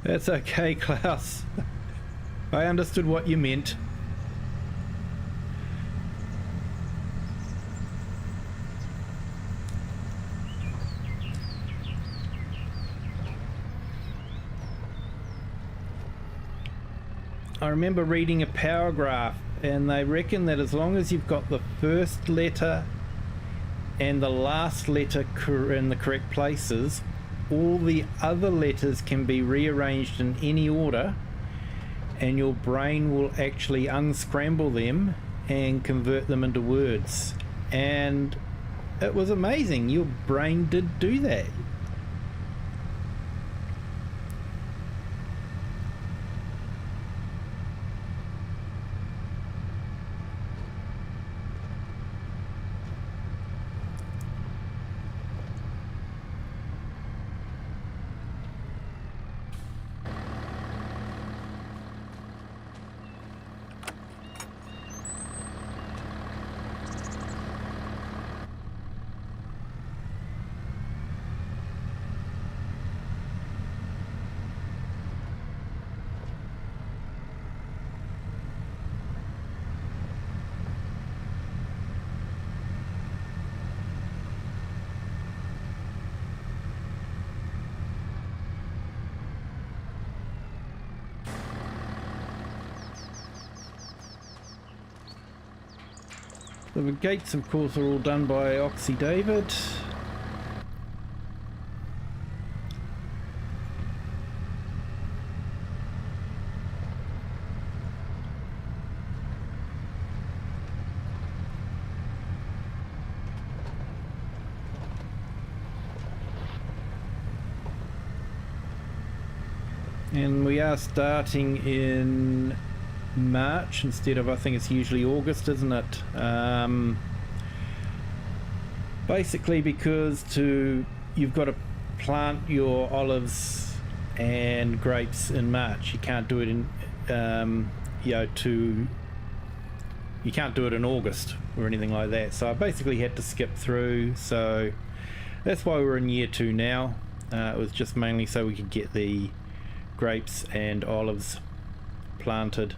That's okay, Klaus. I understood what you meant. I remember reading a power graph, and they reckon that as long as you've got the first letter and the last letter in the correct places, all the other letters can be rearranged in any order, and your brain will actually unscramble them and convert them into words. And it was amazing. Your brain did do that. The gates, of course, are all done by Oxygendavid. And we are starting in March instead of, I think it's usually August, isn't it? Basically because you've got to plant your olives and grapes in March. You can't do it in you can't do it in August or anything like that. So I basically had to skip through, so that's why we're in year 2 now. It was just mainly so we could get the grapes and olives planted.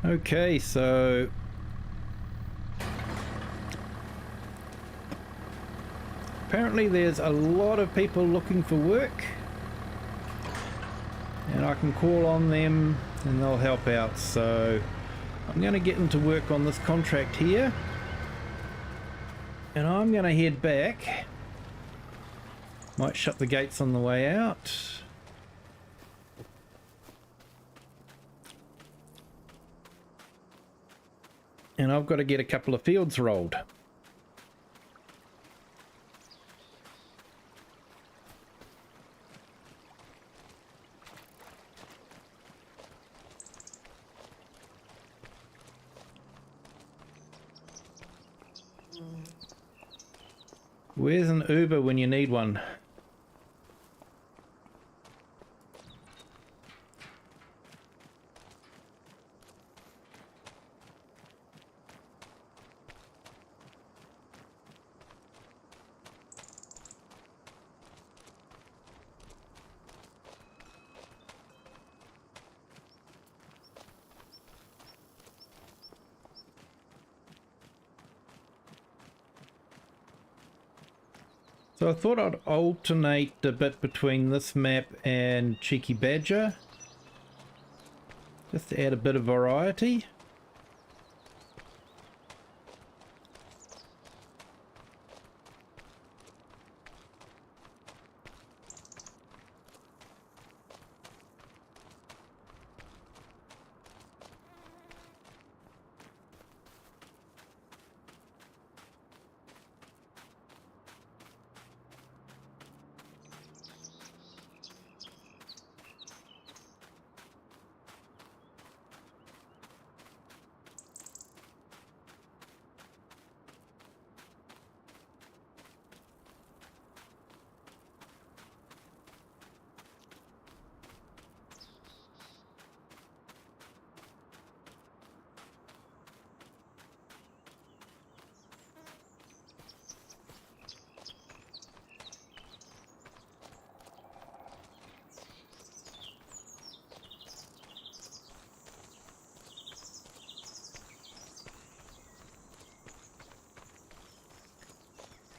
Okay, so apparently there's a lot of people looking for work, and I can call on them and they'll help out. So I'm going to get them to work on this contract here, and I'm going to head back. Might shut the gates on the way out. And I've got to get a couple of fields rolled. Where's an Uber when you need one? So I thought I'd alternate a bit between this map and Cheeky Badger, just to add a bit of variety.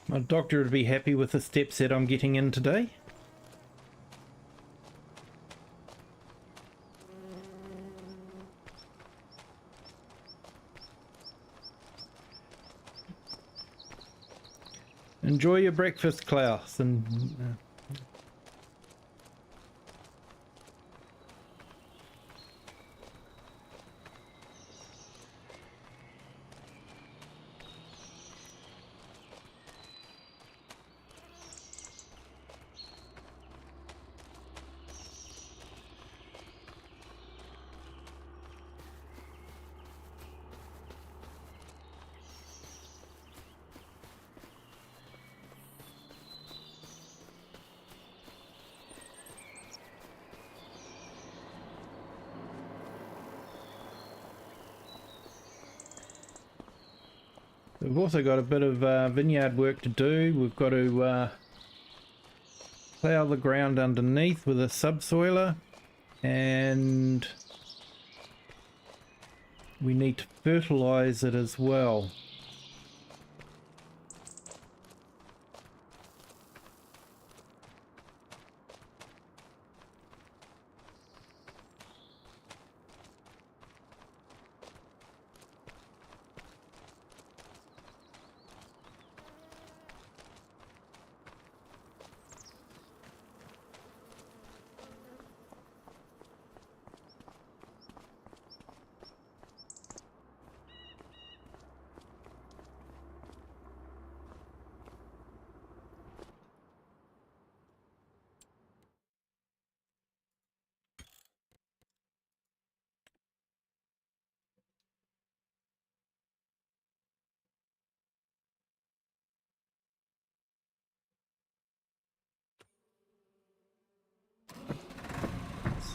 My doctor would be happy with the step set I'm getting in today. Enjoy your breakfast, Klaus, and we've also got a bit of vineyard work to do. We've got to plough the ground underneath with a subsoiler, and we need to fertilise it as well.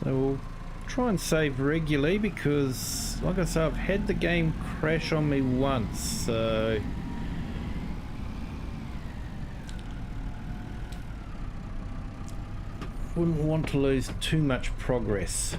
So we'll try and save regularly because, like I said, I've had the game crash on me once, so wouldn't want to lose too much progress.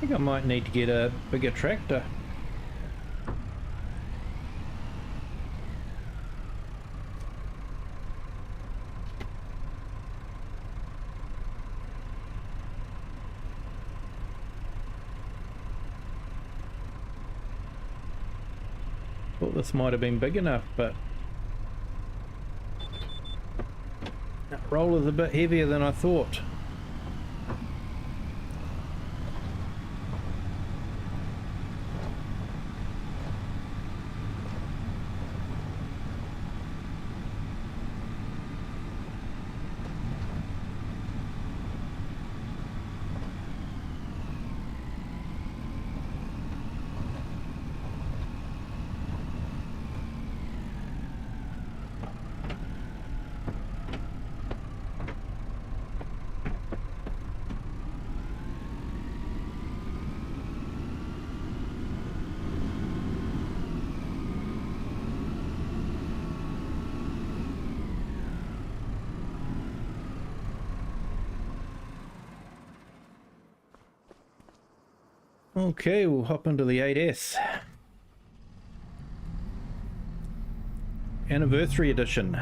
think I might need to get a bigger tractor. Thought this might have been big enough, but that roller's a bit heavier than I thought. Okay, we'll hop into the 8S. Anniversary edition.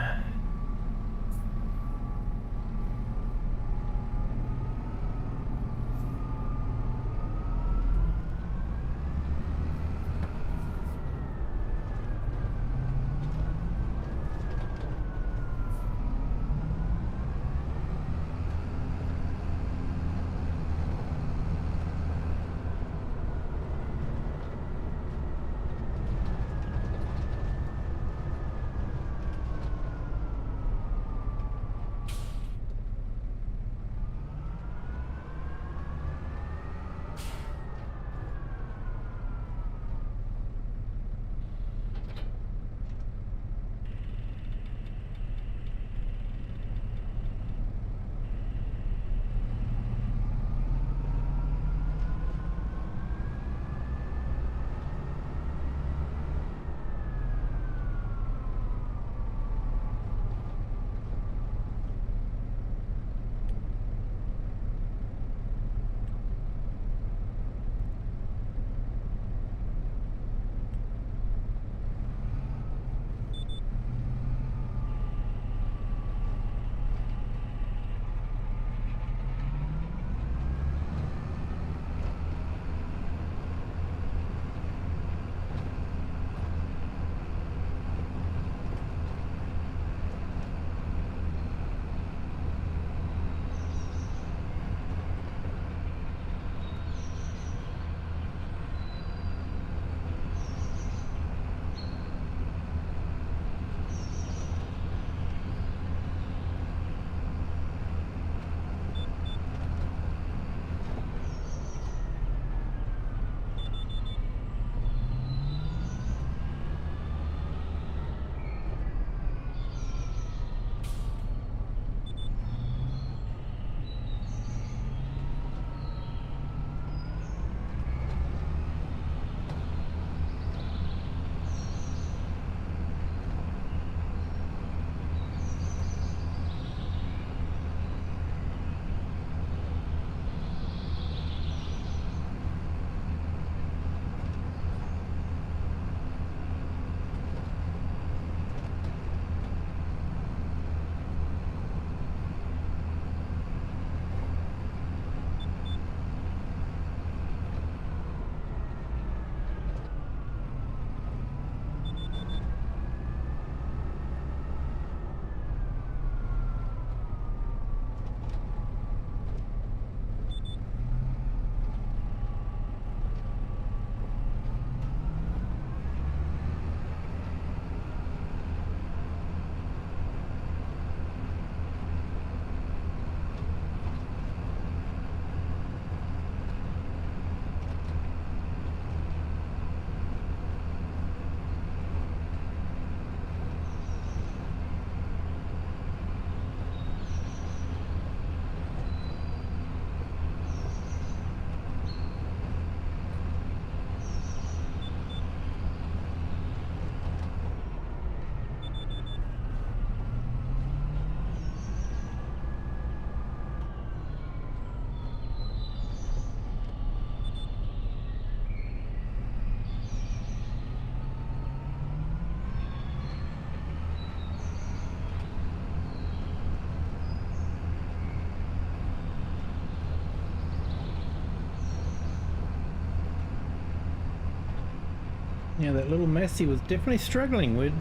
Yeah, that little Massey was definitely struggling. We're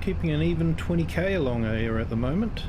keeping an even 20k along here at the moment.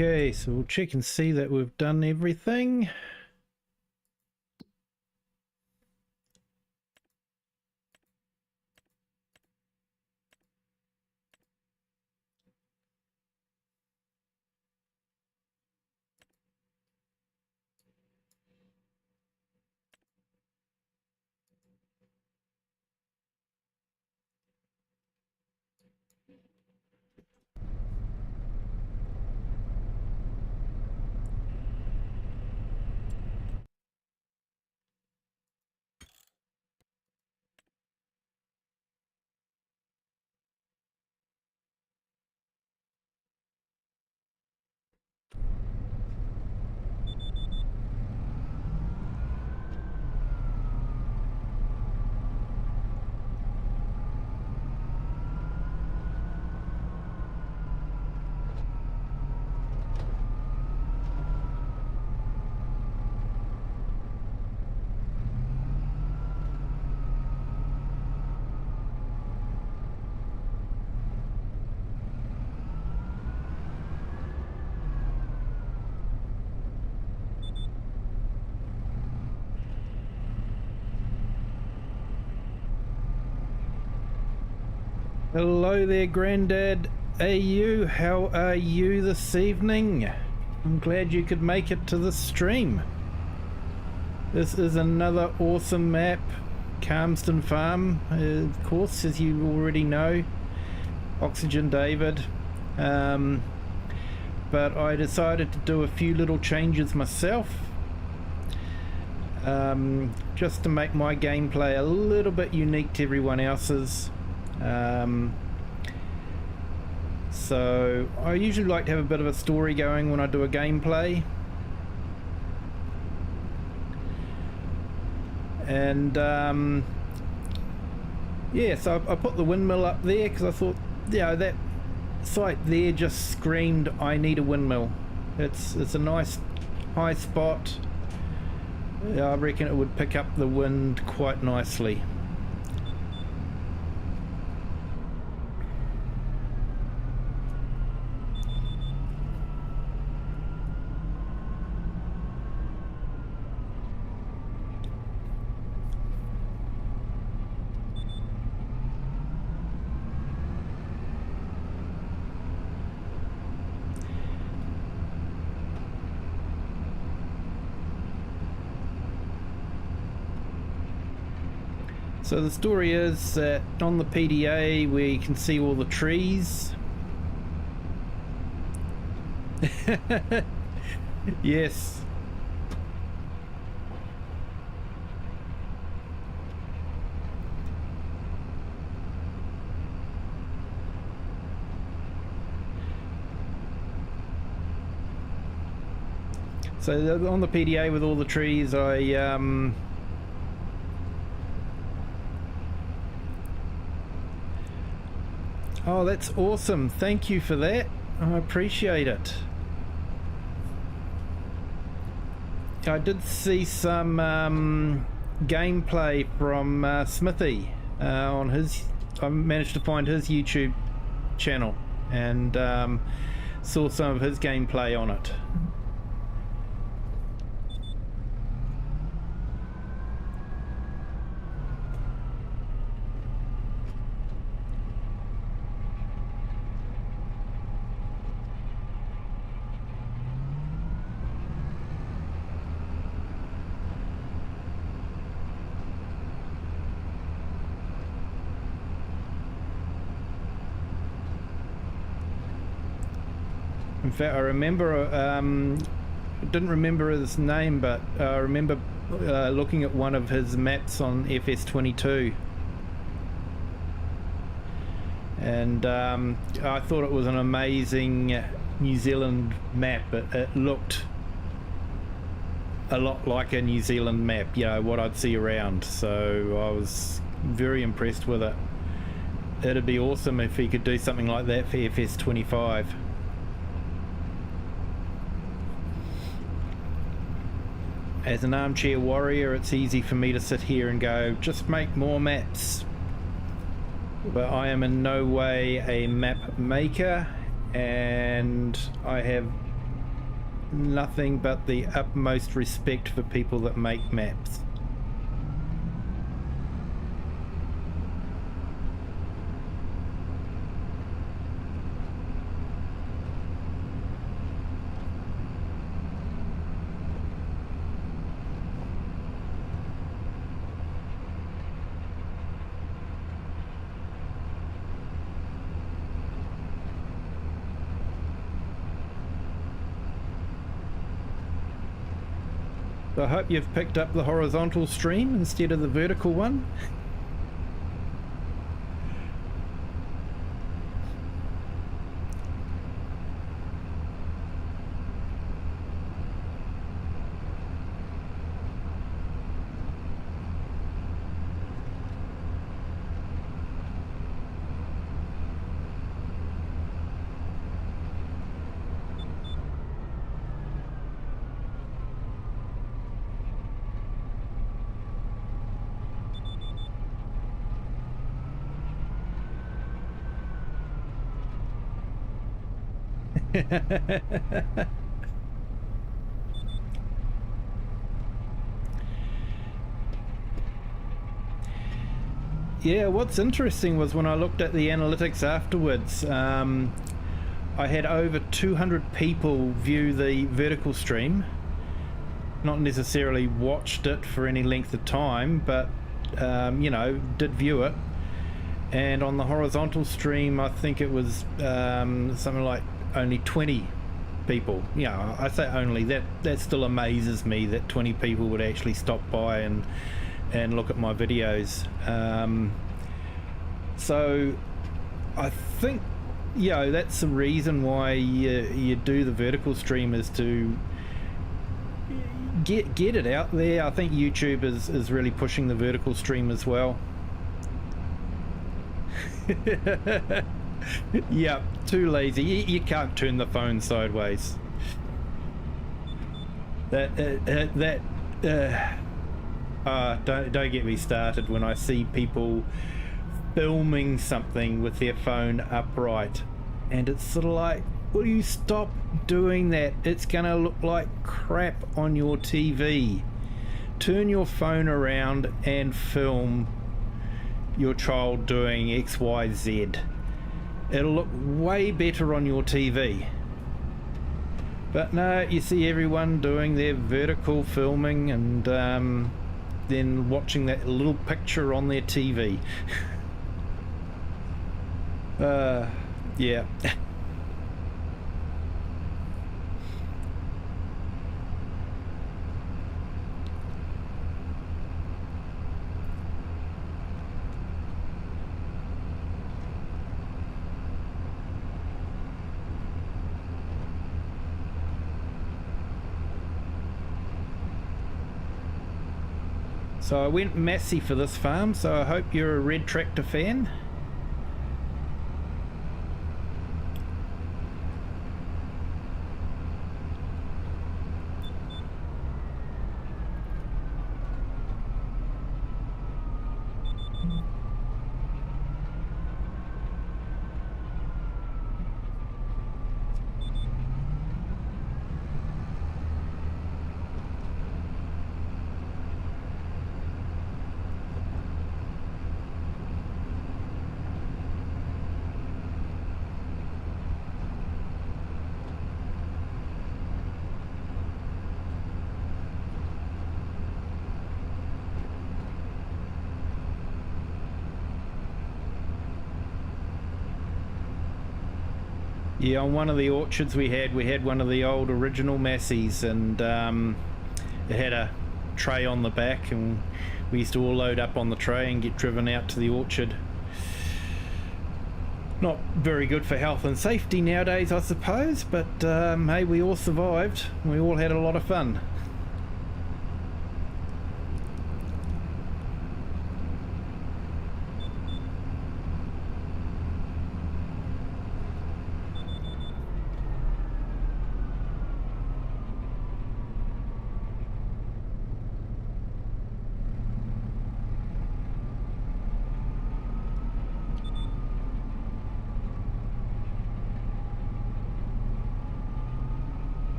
Okay, so we'll check and see that we've done everything. Hello there, Grandad AU. How are you this evening? I'm glad you could make it to the stream. This is another awesome map, Calmsden Farm, of course, as you already know. Oxygendavid. But I decided to do a few little changes myself. Just to make my gameplay a little bit unique to everyone else's. So I usually like to have a bit of a story going when I do a gameplay, and yeah, so I put the windmill up there because I thought, yeah, that site there just screamed I need a windmill. It's a nice high spot. I reckon it would pick up the wind quite nicely. So the story is that on the PDA we can see all the trees. Yes. So on the PDA with all the trees, oh, that's awesome. Thank you for that. I appreciate it. I did see some gameplay from Smithy on his... I managed to find his YouTube channel and saw some of his gameplay on it. In fact, I remember, I didn't remember his name, but I remember looking at one of his maps on FS22, and I thought it was an amazing New Zealand map. It looked a lot like a New Zealand map, you know, what I'd see around, so I was very impressed with it. It'd be awesome if he could do something like that for FS25. As an armchair warrior, it's easy for me to sit here and go, just make more maps. But I am in no way a map maker, and I have nothing but the utmost respect for people that make maps. So I hope you've picked up the horizontal stream instead of the vertical one. Yeah, what's interesting was when I looked at the analytics afterwards, I had over 200 people view the vertical stream. Not necessarily watched it for any length of time, but you know, did view it. And on the horizontal stream, I think it was something like only 20 people. Yeah, I say only, that still amazes me that 20 people would actually stop by and look at my videos. So I think, you know, that's the reason why you do the vertical stream, is to get it out there. I think YouTube is really pushing the vertical stream as well. Yeah, too lazy. You can't turn the phone sideways. Don't get me started when I see people filming something with their phone upright, and it's sort of like, will you stop doing that? It's gonna look like crap on your TV. Turn your phone around and film your child doing XYZ. It'll look way better on your TV. But no, you see everyone doing their vertical filming and then watching that little picture on their TV. Yeah. So I went Massey for this farm, so I hope you're a Red Tractor fan. Yeah, on one of the orchards we had one of the old original Masseys, and it had a tray on the back, and we used to all load up on the tray and get driven out to the orchard. Not very good for health and safety nowadays, I suppose, but hey, we all survived. We all had a lot of fun.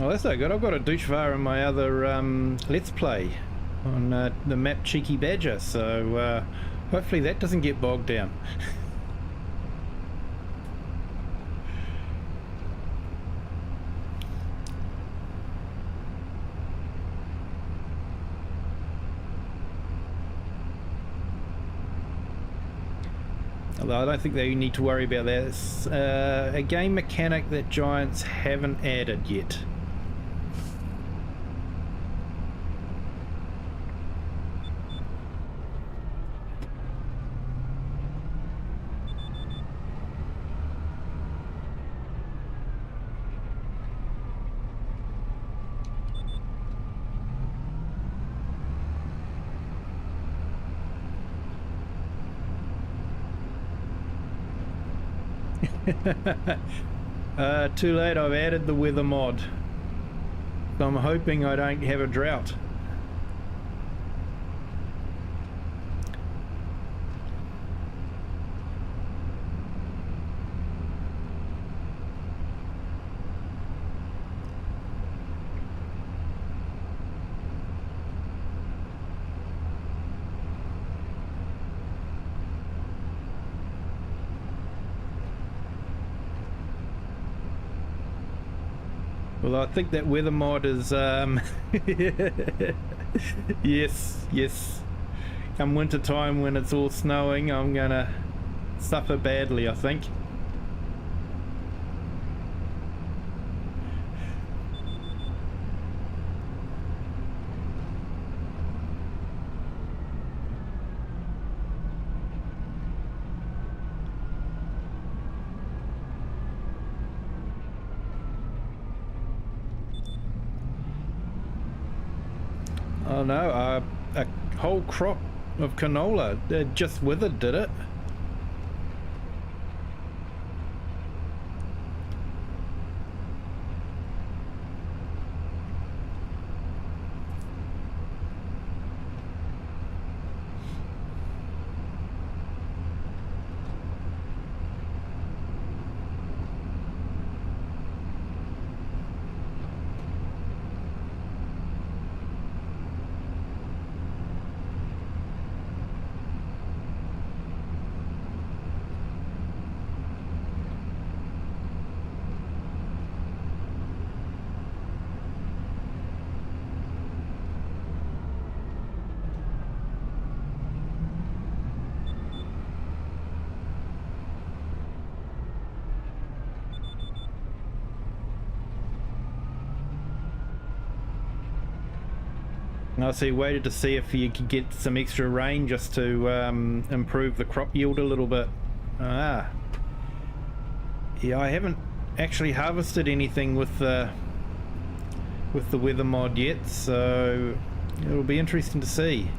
Oh, that's no good. I've got a douche in my other Let's Play on the map Cheeky Badger, so hopefully that doesn't get bogged down. Although I don't think they need to worry about that. It's a game mechanic that Giants haven't added yet. Too late, I've added the weather mod. So I'm hoping I don't have a drought. Well, I think that weather mod is, yes. Come winter time when it's all snowing, I'm gonna suffer badly, I think. Oh no, a whole crop of canola just withered, did it? I see, waited to see if you could get some extra rain just to improve the crop yield a little bit. Yeah, I haven't actually harvested anything with the weather mod yet, so it'll be interesting to see.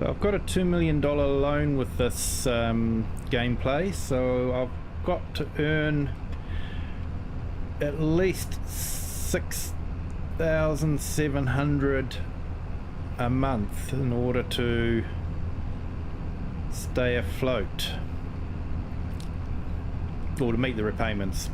I've got a $2 million loan with this gameplay, so I've got to earn at least 6,700 a month in order to stay afloat, or to meet the repayments.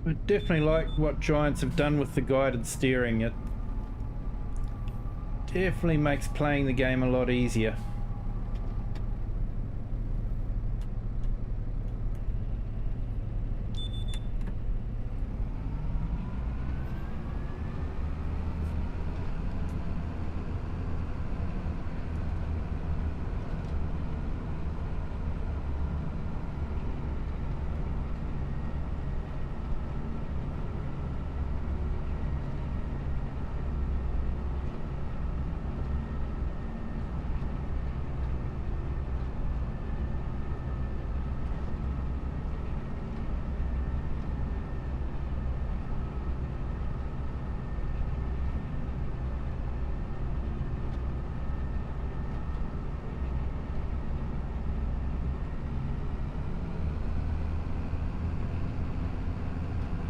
I definitely like what Giants have done with the guided steering. It definitely makes playing the game a lot easier.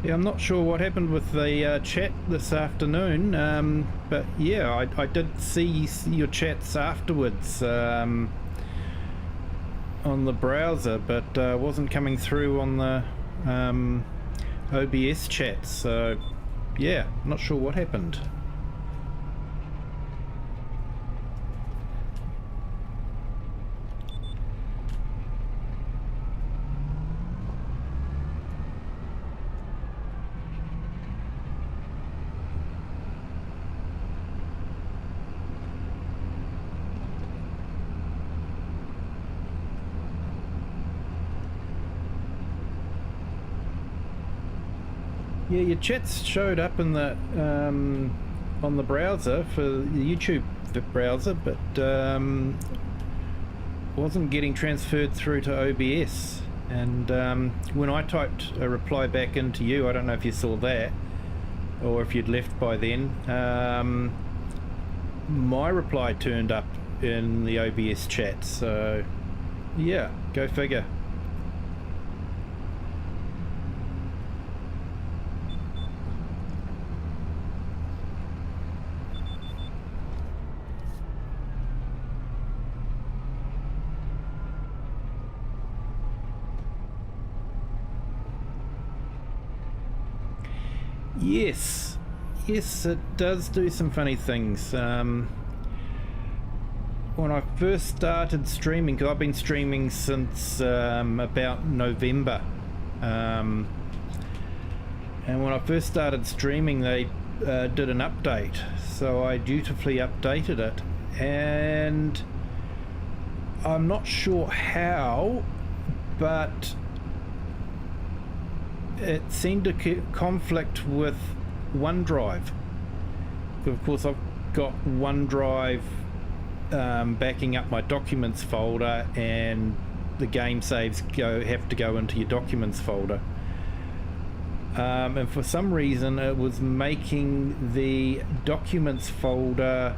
Yeah, I'm not sure what happened with the chat this afternoon, but yeah, I did see your chats afterwards on the browser, but wasn't coming through on the OBS chat, so yeah, not sure what happened. Yeah, your chats showed up in the on the browser for the YouTube browser, but wasn't getting transferred through to OBS. And when I typed a reply back into you, I don't know if you saw that or if you'd left by then. My reply turned up in the OBS chat, so yeah, go figure. Yes, it does do some funny things. When I first started streaming, because I've been streaming since about November, and when I first started streaming, they did an update, so I dutifully updated it, and I'm not sure how, but it seemed to conflict with OneDrive. Of course, I've got OneDrive backing up my documents folder, and the game saves have to go into your documents folder. And for some reason, it was making the documents folder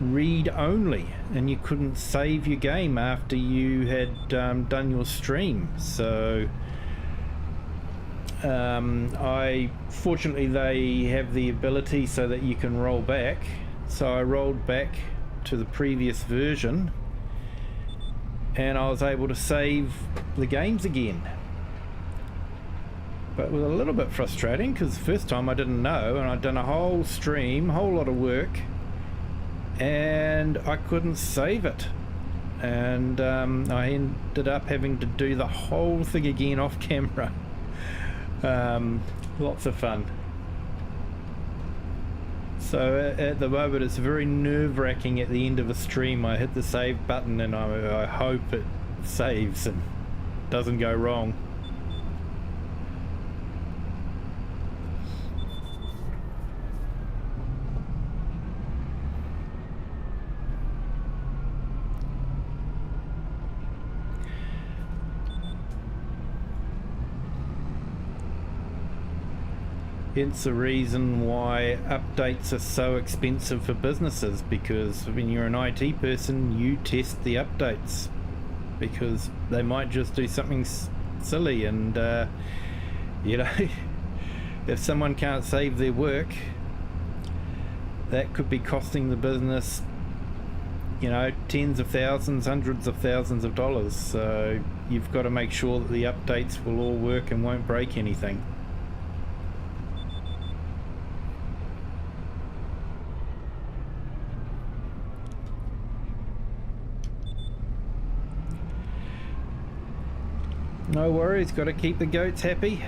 read only, and you couldn't save your game after you had done your stream. So fortunately they have the ability so that you can roll back, so I rolled back to the previous version and I was able to save the games again. But it was a little bit frustrating because the first time I didn't know, and I'd done a whole stream, whole lot of work, and I couldn't save it, and I ended up having to do the whole thing again off camera. Lots of fun. So at the moment it's very nerve-wracking. At the end of a stream I hit the save button and I hope it saves and doesn't go wrong. Hence the reason why updates are so expensive for businesses, because when you're an IT person you test the updates because they might just do something silly, and you know, if someone can't save their work, that could be costing the business you know, tens of thousands, hundreds of thousands of dollars. So you've got to make sure that the updates will all work and won't break anything. No worries, got to keep the goats happy.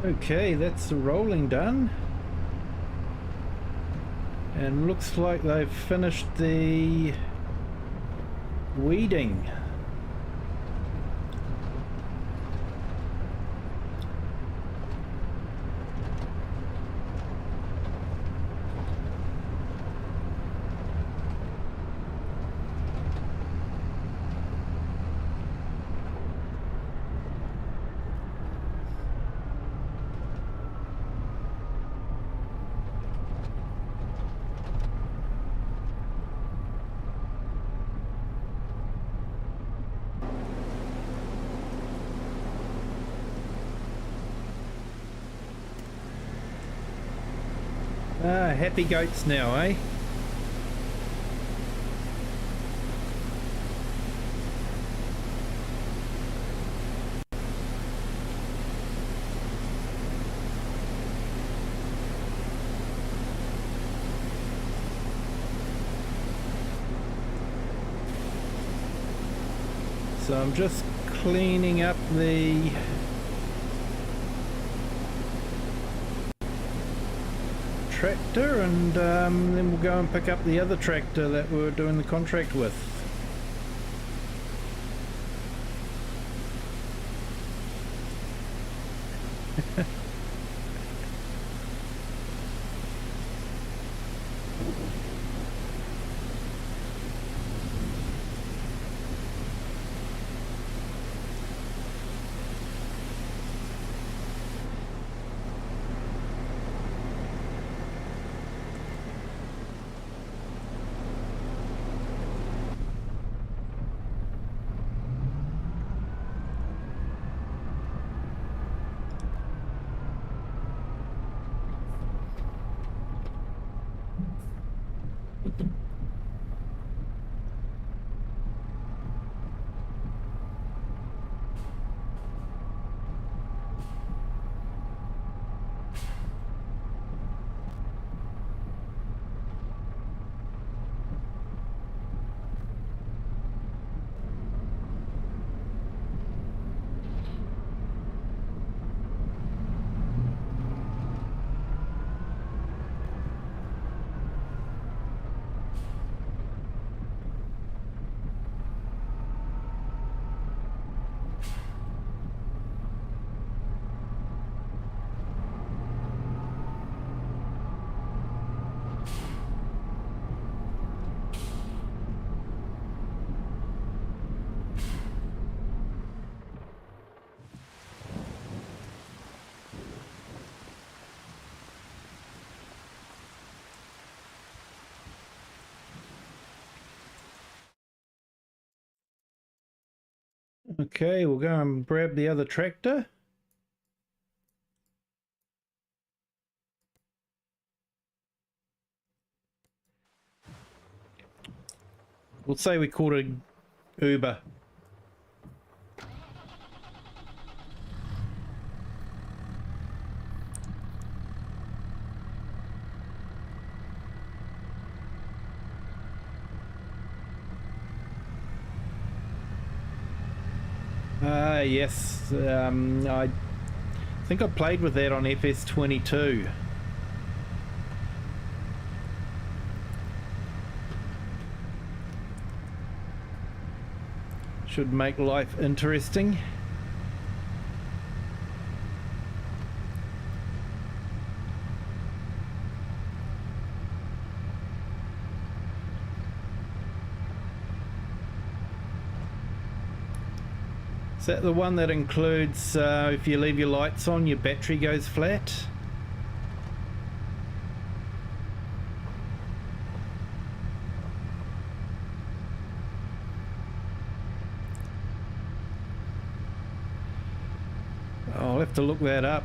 Okay, that's the rolling done. And looks like they've finished the weeding. Ah, happy goats now, eh? So I'm just cleaning up the tractor, and then we'll go and pick up the other tractor that we were doing the contract with. Okay, we'll go and grab the other tractor. We'll say we called it Uber. Yes, I think I played with that on FS22. Should make life interesting. Is that the one that includes if you leave your lights on, your battery goes flat? I'll have to look that up.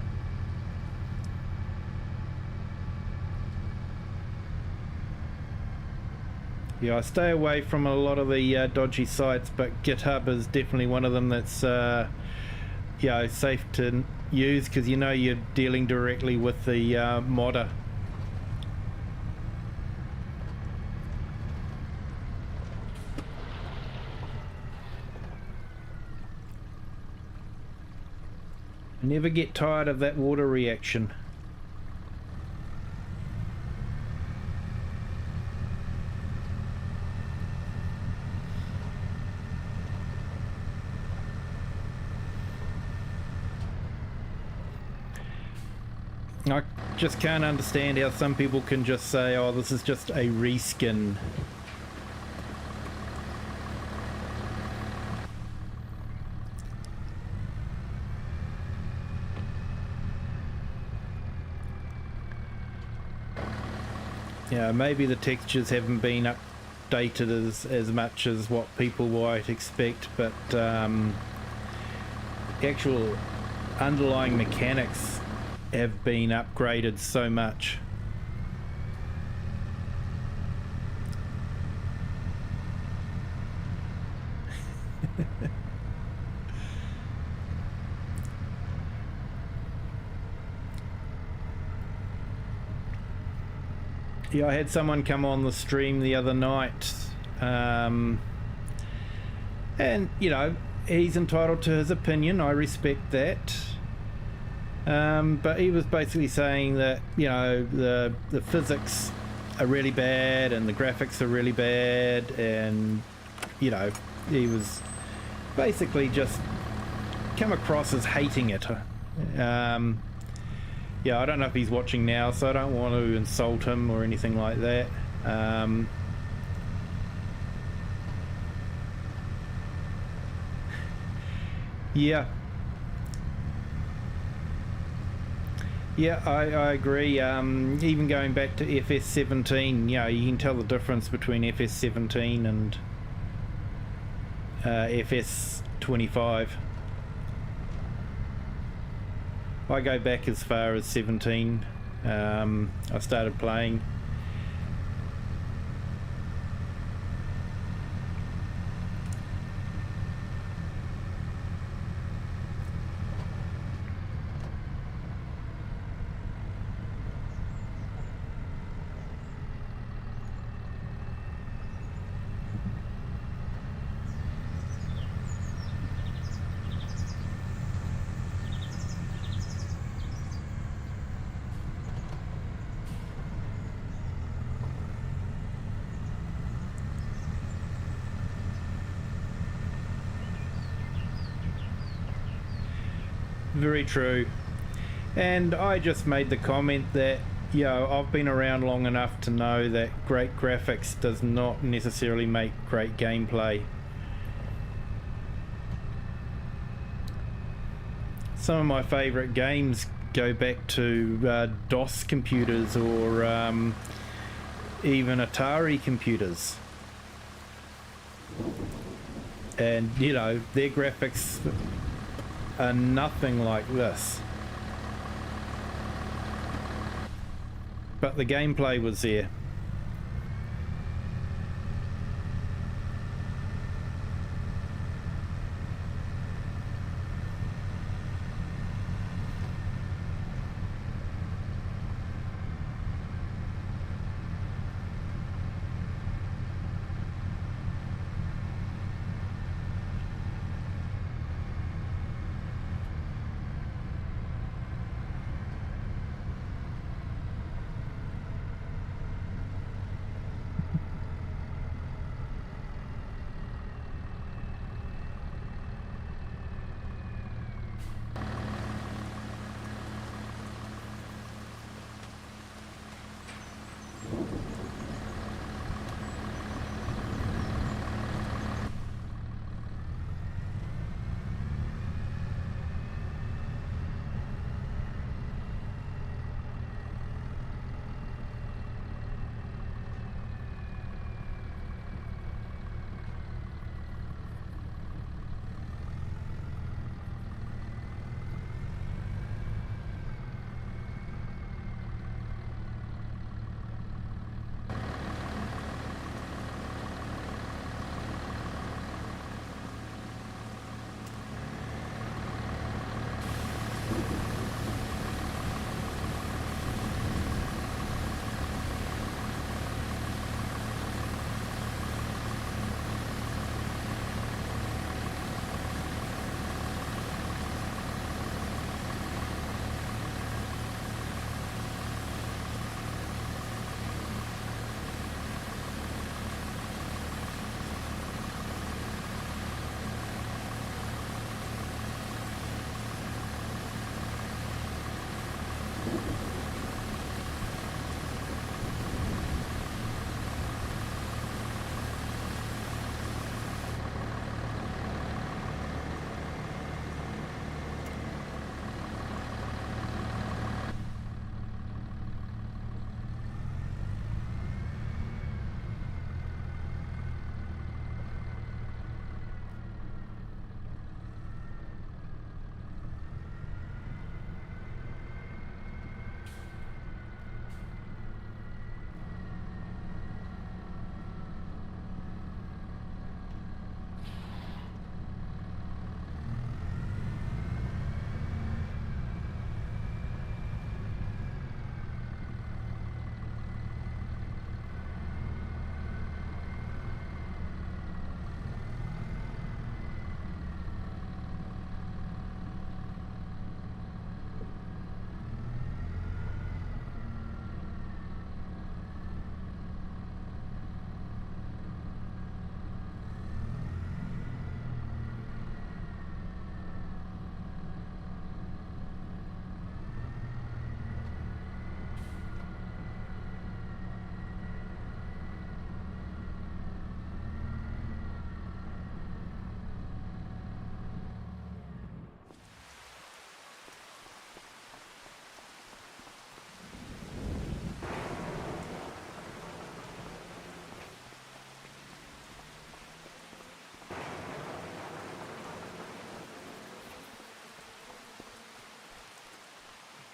Yeah, I stay away from a lot of the dodgy sites, but GitHub is definitely one of them that's yeah, safe to use, because you know you're dealing directly with the modder. And Never get tired of that water reaction. I just can't understand how some people can just say, oh, this is just a reskin. Yeah, maybe the textures haven't been updated as much as what people might expect, but actual underlying mechanics have been upgraded so much. Yeah, I had someone come on the stream the other night, and you know, he's entitled to his opinion. I respect that. But he was basically saying that, you know, the physics are really bad and the graphics are really bad, and you know, he was basically just come across as hating it. Yeah, I don't know if he's watching now, so I don't want to insult him or anything like that. Yeah. Yeah, I agree. Even going back to FS17, you know, you can tell the difference between FS17 and FS25. I go back as far as 17. I started playing. Very true. And I just made the comment that, you know, I've been around long enough to know that great graphics does not necessarily make great gameplay. Some of my favourite games go back to DOS computers or even Atari computers. And, you know, their graphics are nothing like this, but the gameplay was there.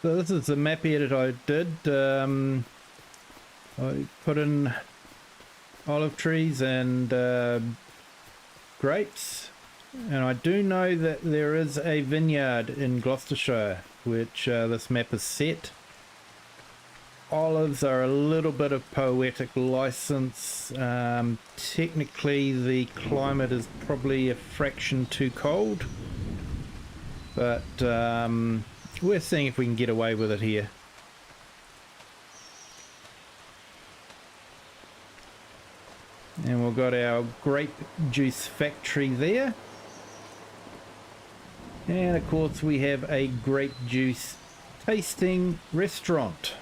So this is the map edit I did. I put in olive trees and grapes, and I do know that there is a vineyard in Gloucestershire which this map is set. Olives are a little bit of poetic license. Technically the climate is probably a fraction too cold, but we're seeing if we can get away with it here. And we've got our grape juice factory there. And of course we have a grape juice tasting restaurant.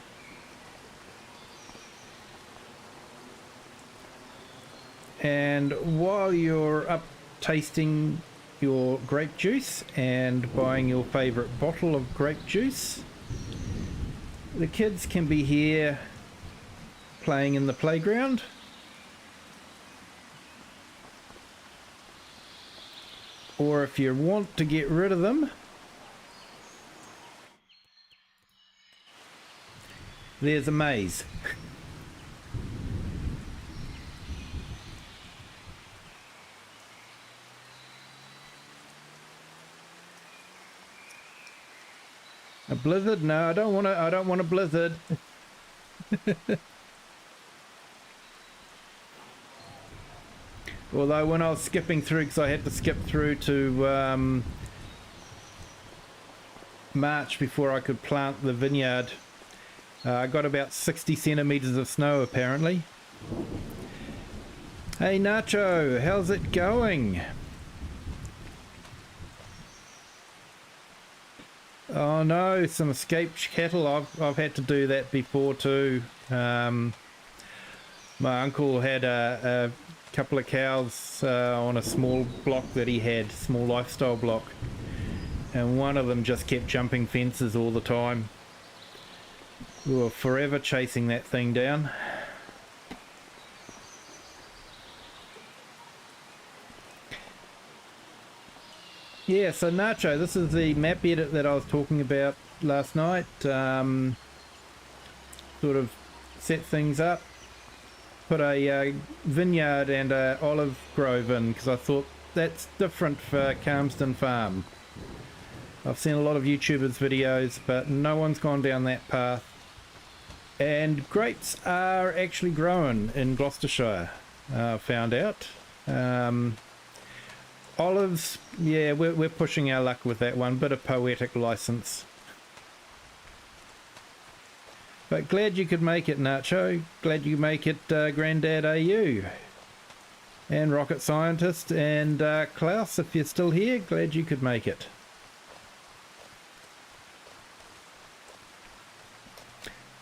And while you're up tasting your grape juice and buying your favourite bottle of grape juice, the kids can be here playing in the playground. Or if you want to get rid of them, there's a maze. A blizzard? No, I don't want a blizzard. Although when I was skipping through, because I had to skip through to March before I could plant the vineyard, I got about 60 centimeters of snow apparently. Hey Nacho, how's it going? Oh no, some escaped cattle. I've had to do that before too. My uncle had a couple of cows on a small block that he had, small lifestyle block, and one of them just kept jumping fences all the time. We were forever chasing that thing down. Yeah, so Nacho, this is the map edit that I was talking about last night. Sort of set things up, put a vineyard and a olive grove in, because I thought that's different for Calmsden Farm. I've seen a lot of YouTubers' videos, but no one's gone down that path. And grapes are actually growing in Gloucestershire, I found out. Olives, yeah, we're pushing our luck with that one, bit of poetic license. But glad you could make it, Nacho. Glad you make it, Grandad AU. And Rocket Scientist, and Klaus, if you're still here, glad you could make it.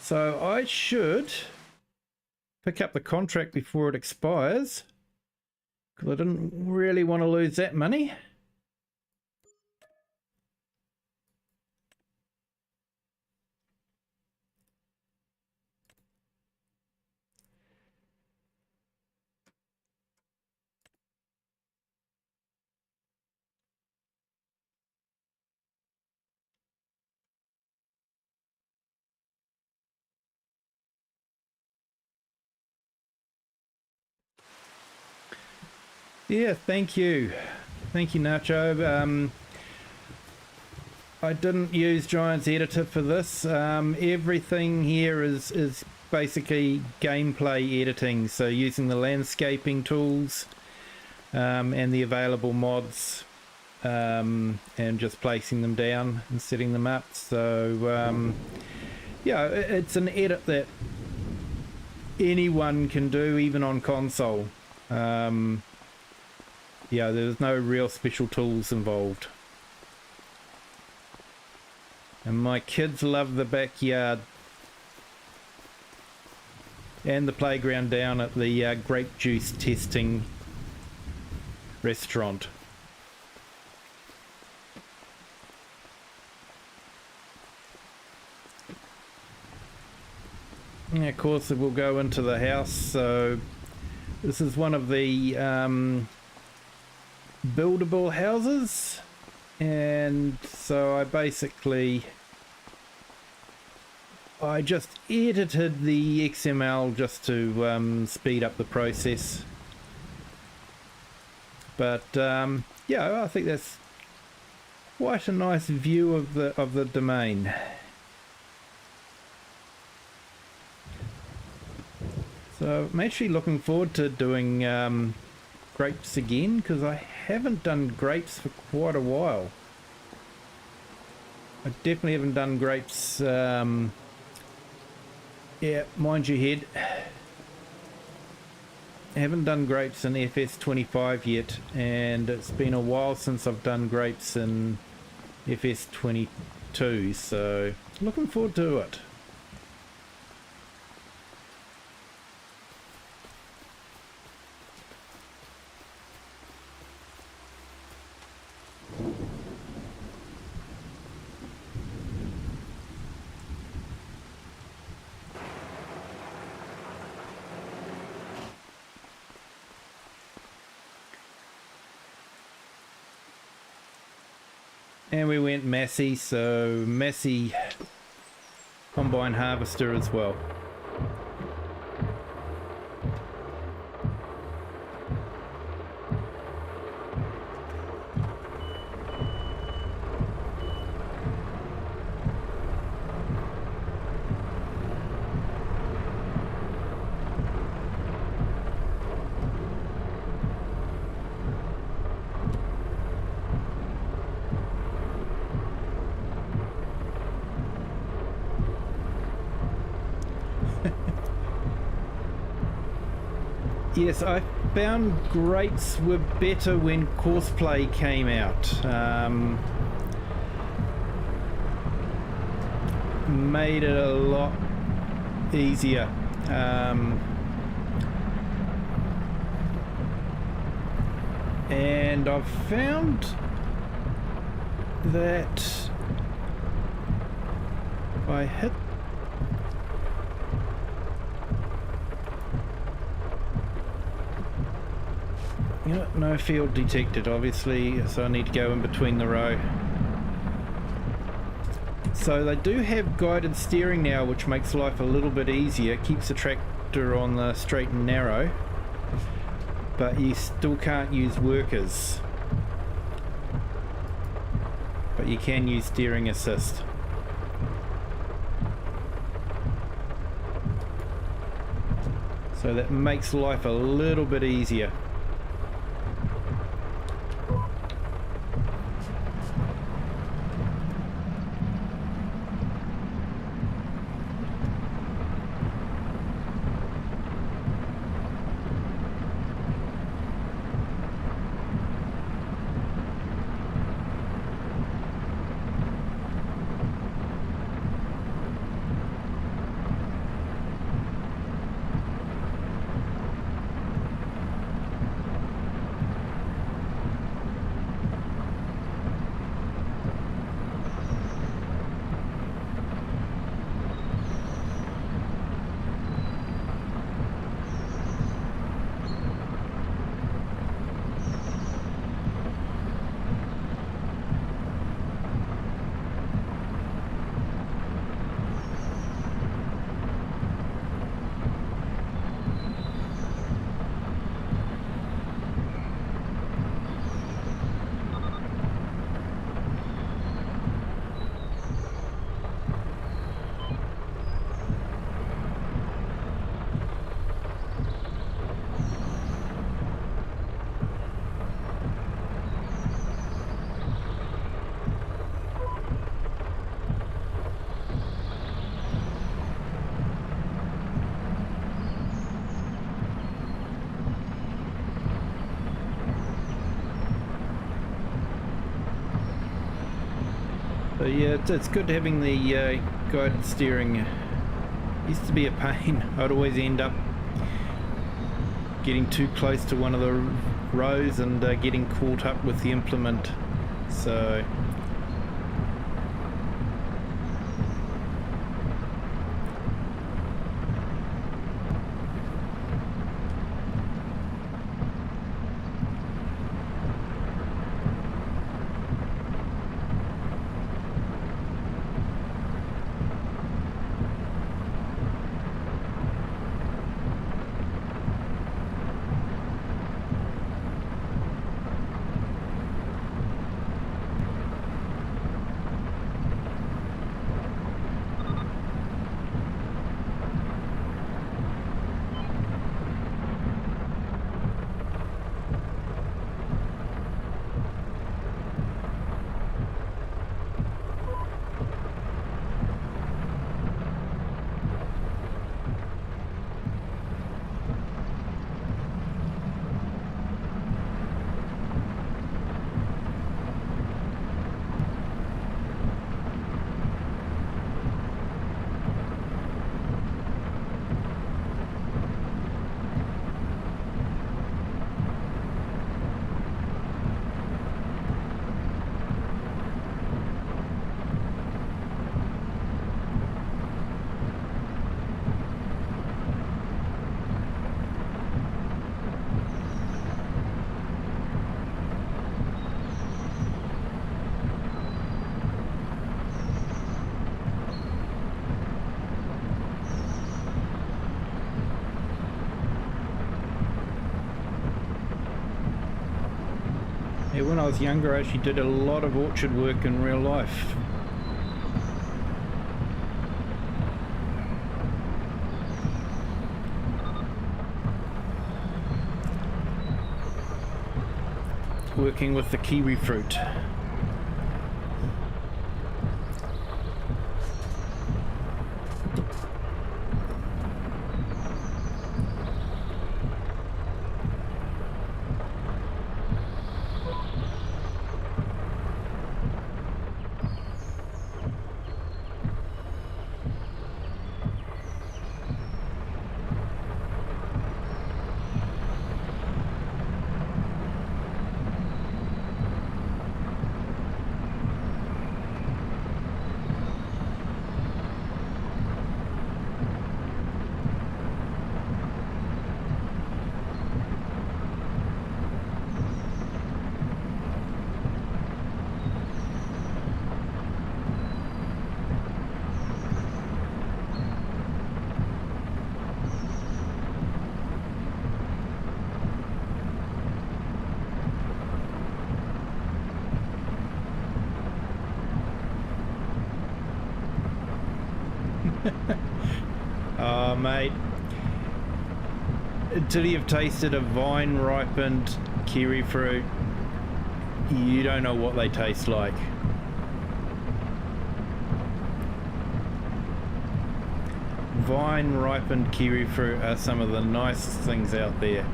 So I should pick up the contract before it expires, because I didn't really want to lose that money. Yeah, thank you. Thank you, Nacho. I didn't use Giant's Editor for this. Everything here is basically gameplay editing, so using the landscaping tools and the available mods, and just placing them down and setting them up. So yeah, it's an edit that anyone can do, even on console. Yeah, there's no real special tools involved. And my kids love the backyard and the playground down at the grape juice testing restaurant. And of course we'll go into the house. So this is one of the buildable houses, and so I basically I just edited the XML just to speed up the process. But yeah, I think that's quite a nice view of the domain. So I'm actually looking forward to doing grapes again, because I haven't done grapes for quite a while. I definitely haven't done grapes. Yeah, mind your head. I haven't done grapes in FS25 yet, and it's been a while since I've done grapes in FS22, so looking forward to it. And we went Massey, so Massey combine harvester as well. Yes, I found grapes were better when Courseplay came out. Made it a lot easier. And I've found that if I hit no field detected, obviously, so I need to go in between the row. So they do have guided steering now, which makes life a little bit easier, keeps the tractor on the straight and narrow, but you still can't use workers. But you can use steering assist. So that makes life a little bit easier. So yeah, it's good having the guided steering. Used to be a pain. I'd always end up getting too close to one of the rows and getting caught up with the implement. So Yeah, when I was younger, I actually did a lot of orchard work in real life. Working with the kiwi fruit. Oh, mate. Until you've tasted a vine-ripened kiwi fruit, you don't know what they taste like. Vine-ripened kiwi fruit are some of the nicest things out there.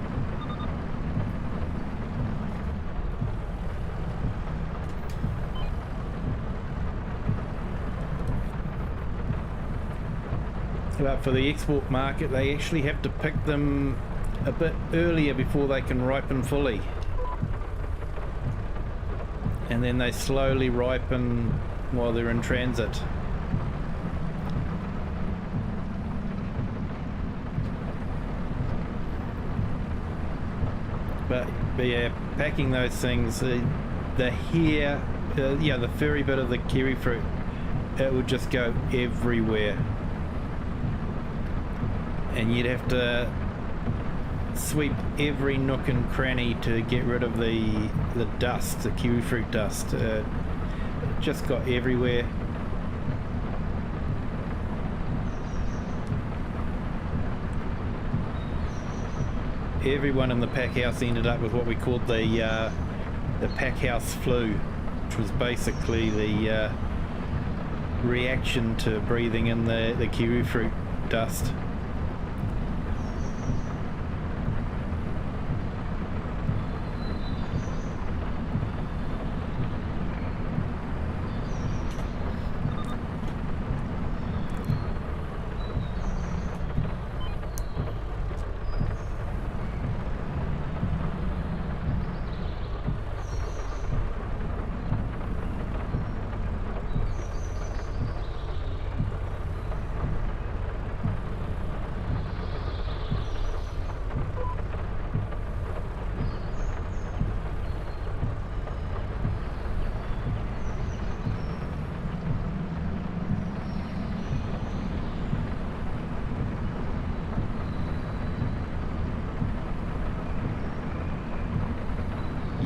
But for the export market, they actually have to pick them a bit earlier before they can ripen fully. And then they slowly ripen while they're in transit. But yeah, packing those things, the hair, yeah, the furry bit of the kiwi fruit, it would just go everywhere. And you'd have to sweep every nook and cranny to get rid of the dust, the kiwi fruit dust. It just got everywhere. Everyone in the pack house ended up with what we called the pack house flu, which was basically the reaction to breathing in the kiwi fruit dust.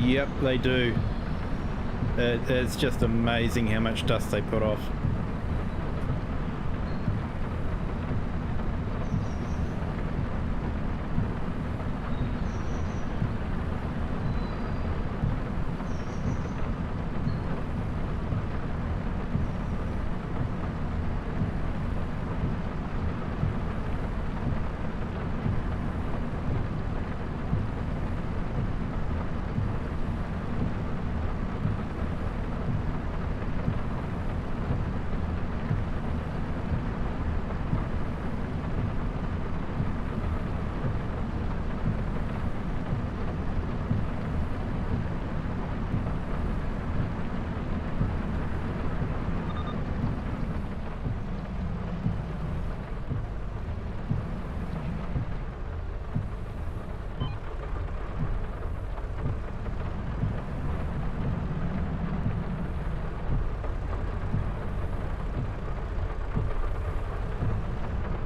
Yep, they do. It's just amazing how much dust they put off.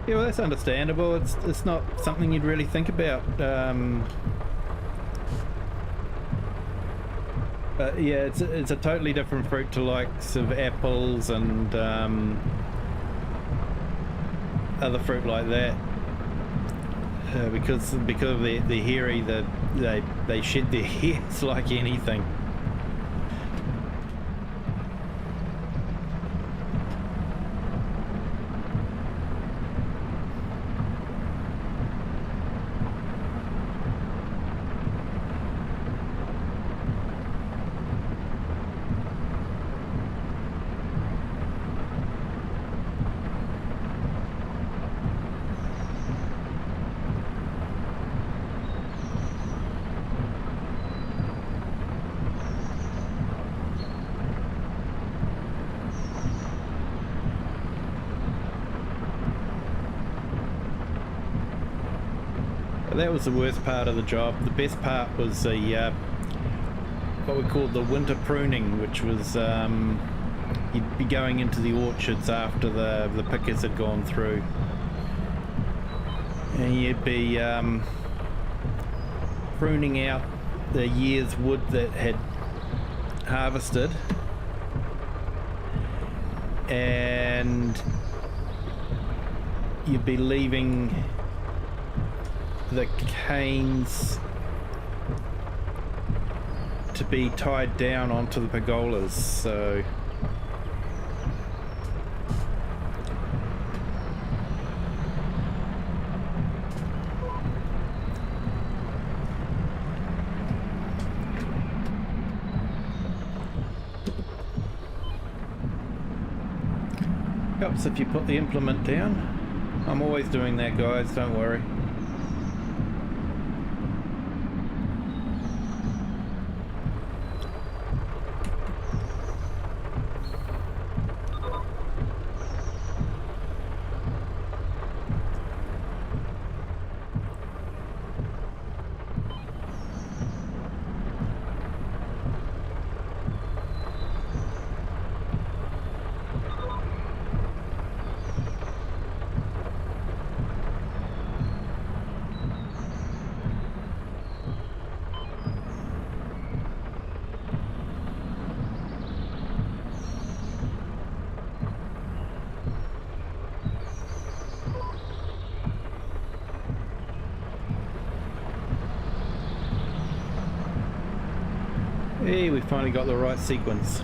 Yeah, well, that's understandable. It's not something you'd really think about. But yeah, it's a totally different fruit to likes of apples and other fruit like that. Because of the hairy, they shed their hairs like anything. That was the worst part of the job. The best part was the what we called the winter pruning, which was you'd be going into the orchards after the pickers had gone through, and you'd be pruning out the year's wood that had harvested, and you'd be leaving the canes to be tied down onto the pergolas. So helps if you put the implement down. I'm always doing that, guys, don't worry. Hey, we finally got the right sequence.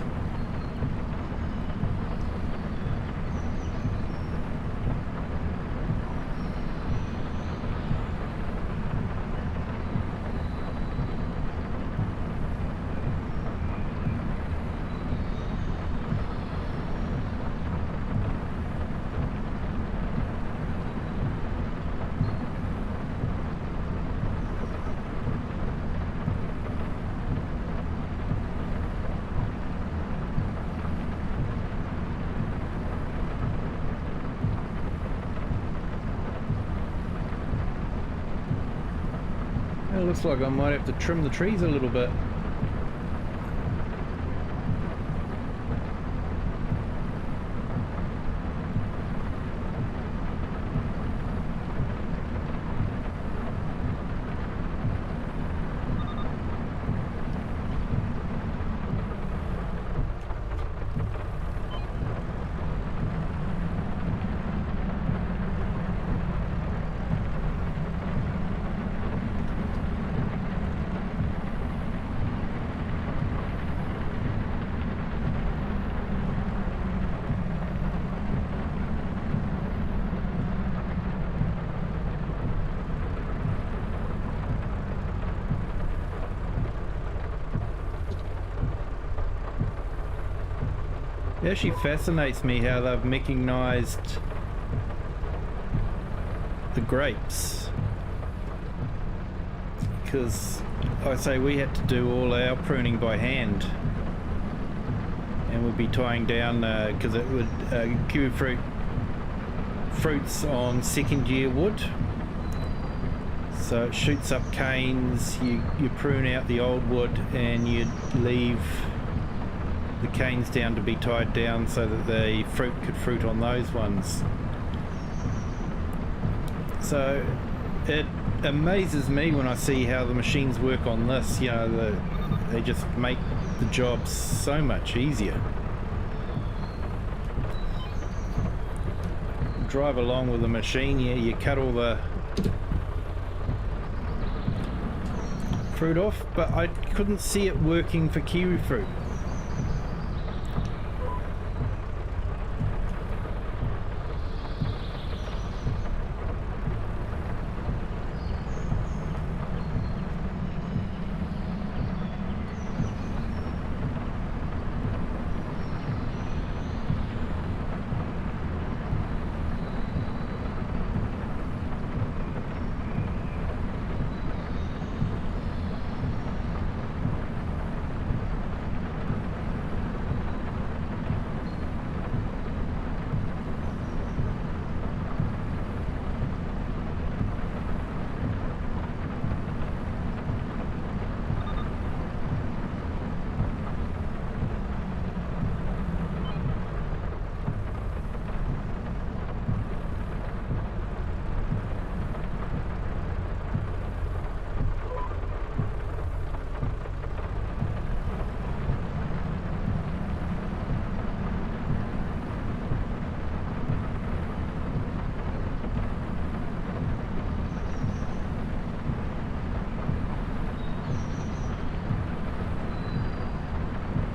It looks like I might have to trim the trees a little bit. It actually fascinates me how they've mechanized the grapes, because I say we had to do all our pruning by hand, and we'd be tying down because it would kiwi fruits on second year wood, so it shoots up canes. You prune out the old wood and you leave the canes down to be tied down so that the fruit could fruit on those ones. So It amazes me when I see how the machines work on this. You know, they just make the job so much easier. Drive along with the machine, yeah, you cut all the fruit off, but I couldn't see it working for kiwi fruit.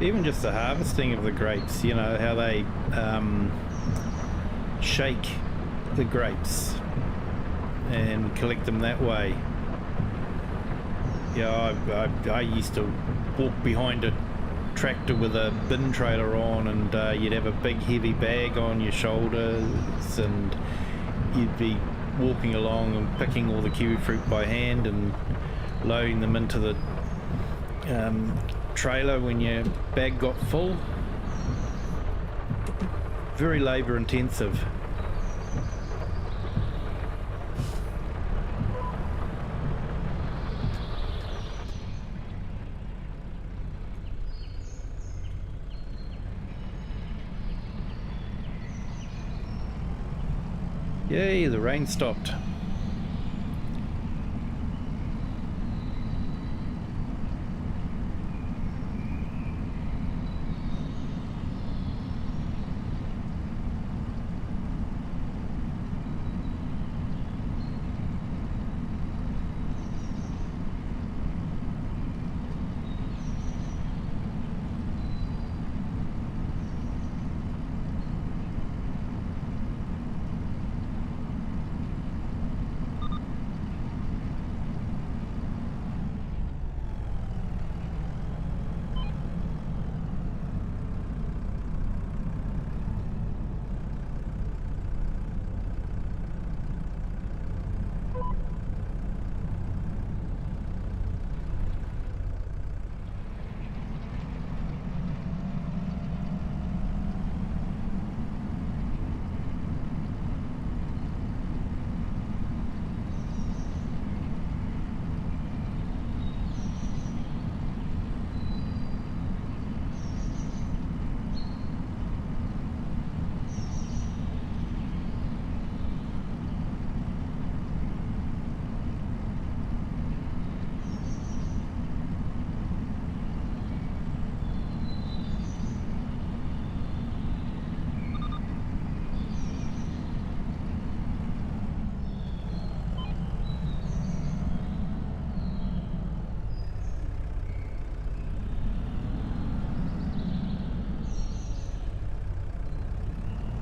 Even just the harvesting of the grapes, you know, how they shake the grapes and collect them that way. Yeah, I used to walk behind a tractor with a bin trailer on, and you'd have a big heavy bag on your shoulders, and you'd be walking along and picking all the kiwi fruit by hand and loading them into the trailer when your bag got full. Very labour intensive. Yay, the rain stopped.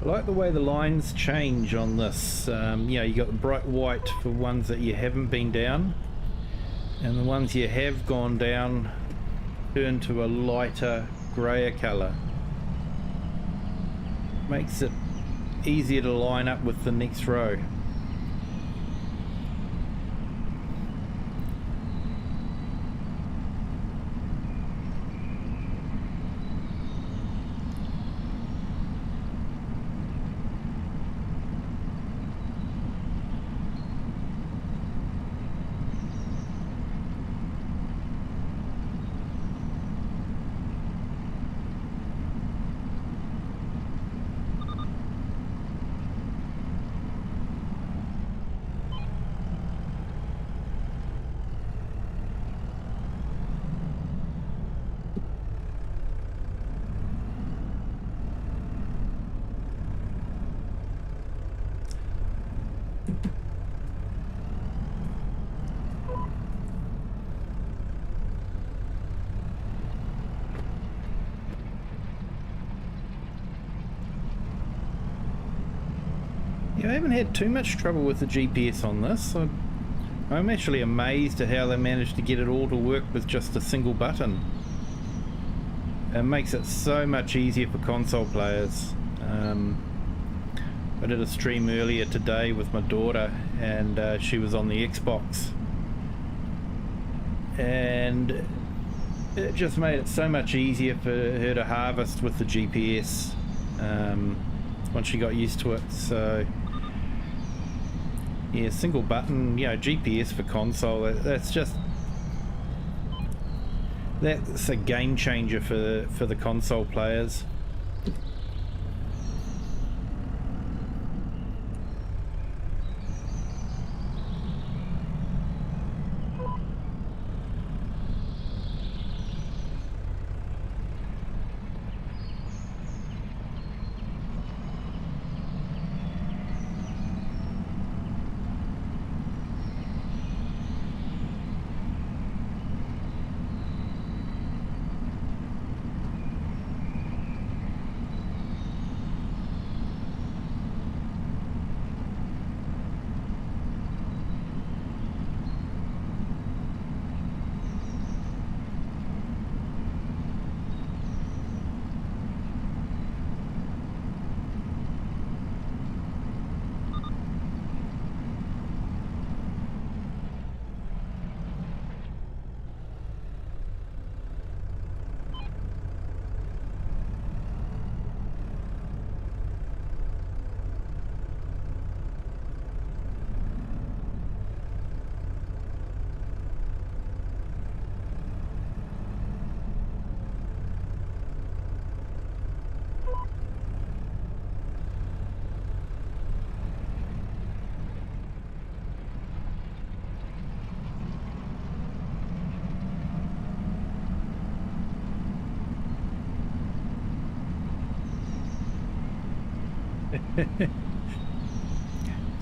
I like the way the lines change on this. You know, you got the bright white for ones that you haven't been down, and the ones you have gone down turn to a lighter grayer colour. Makes it easier to line up with the next row. I haven't had too much trouble with the GPS on this. I'm actually amazed at how they managed to get it all to work with just a single button. It makes it so much easier for console players. I did a stream earlier today with my daughter, and she was on the Xbox, and it just made it so much easier for her to harvest with the GPS once she got used to it. So yeah, single button, you know, GPS for console, that's a game changer for the console players.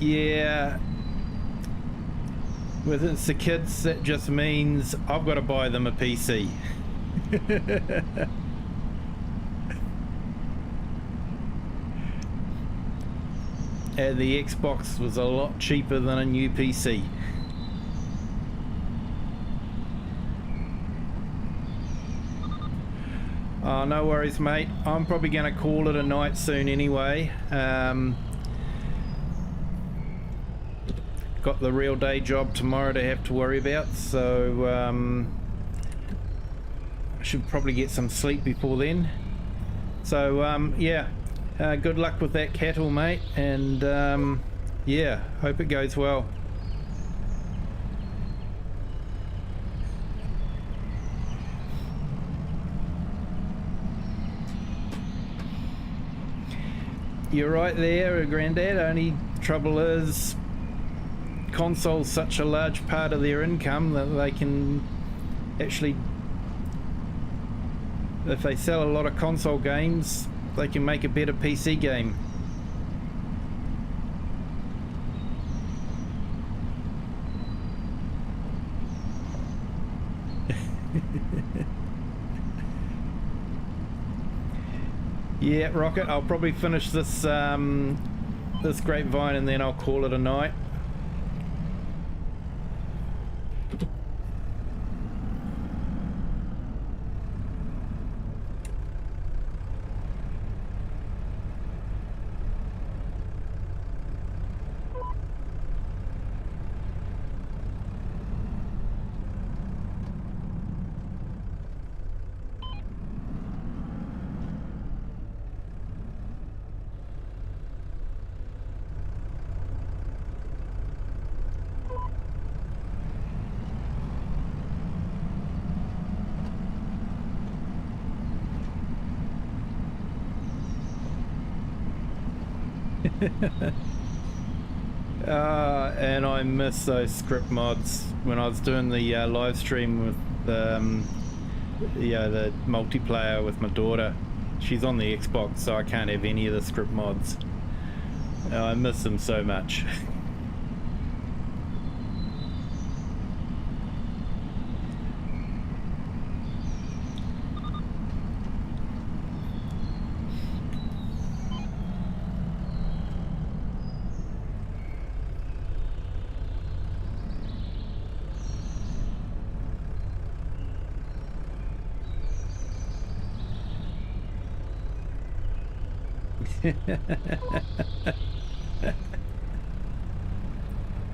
Yeah, with it's the kids, that just means I've got to buy them a PC. And the Xbox was a lot cheaper than a new PC. Oh, no worries, mate. I'm probably going to call it a night soon anyway. Got the real day job tomorrow to have to worry about, so I should probably get some sleep before then. So yeah, good luck with that cattle, mate, and yeah, hope it goes well. You're right there, Grandad. Only trouble is, console's such a large part of their income that they can actually, if they sell a lot of console games, they can make a better PC game. Yeah, Rocket, I'll probably finish this this grapevine and then I'll call it a night. And I miss those script mods when I was doing the live stream with yeah, the multiplayer with my daughter. She's on the Xbox, so I can't have any of the script mods. I miss them so much.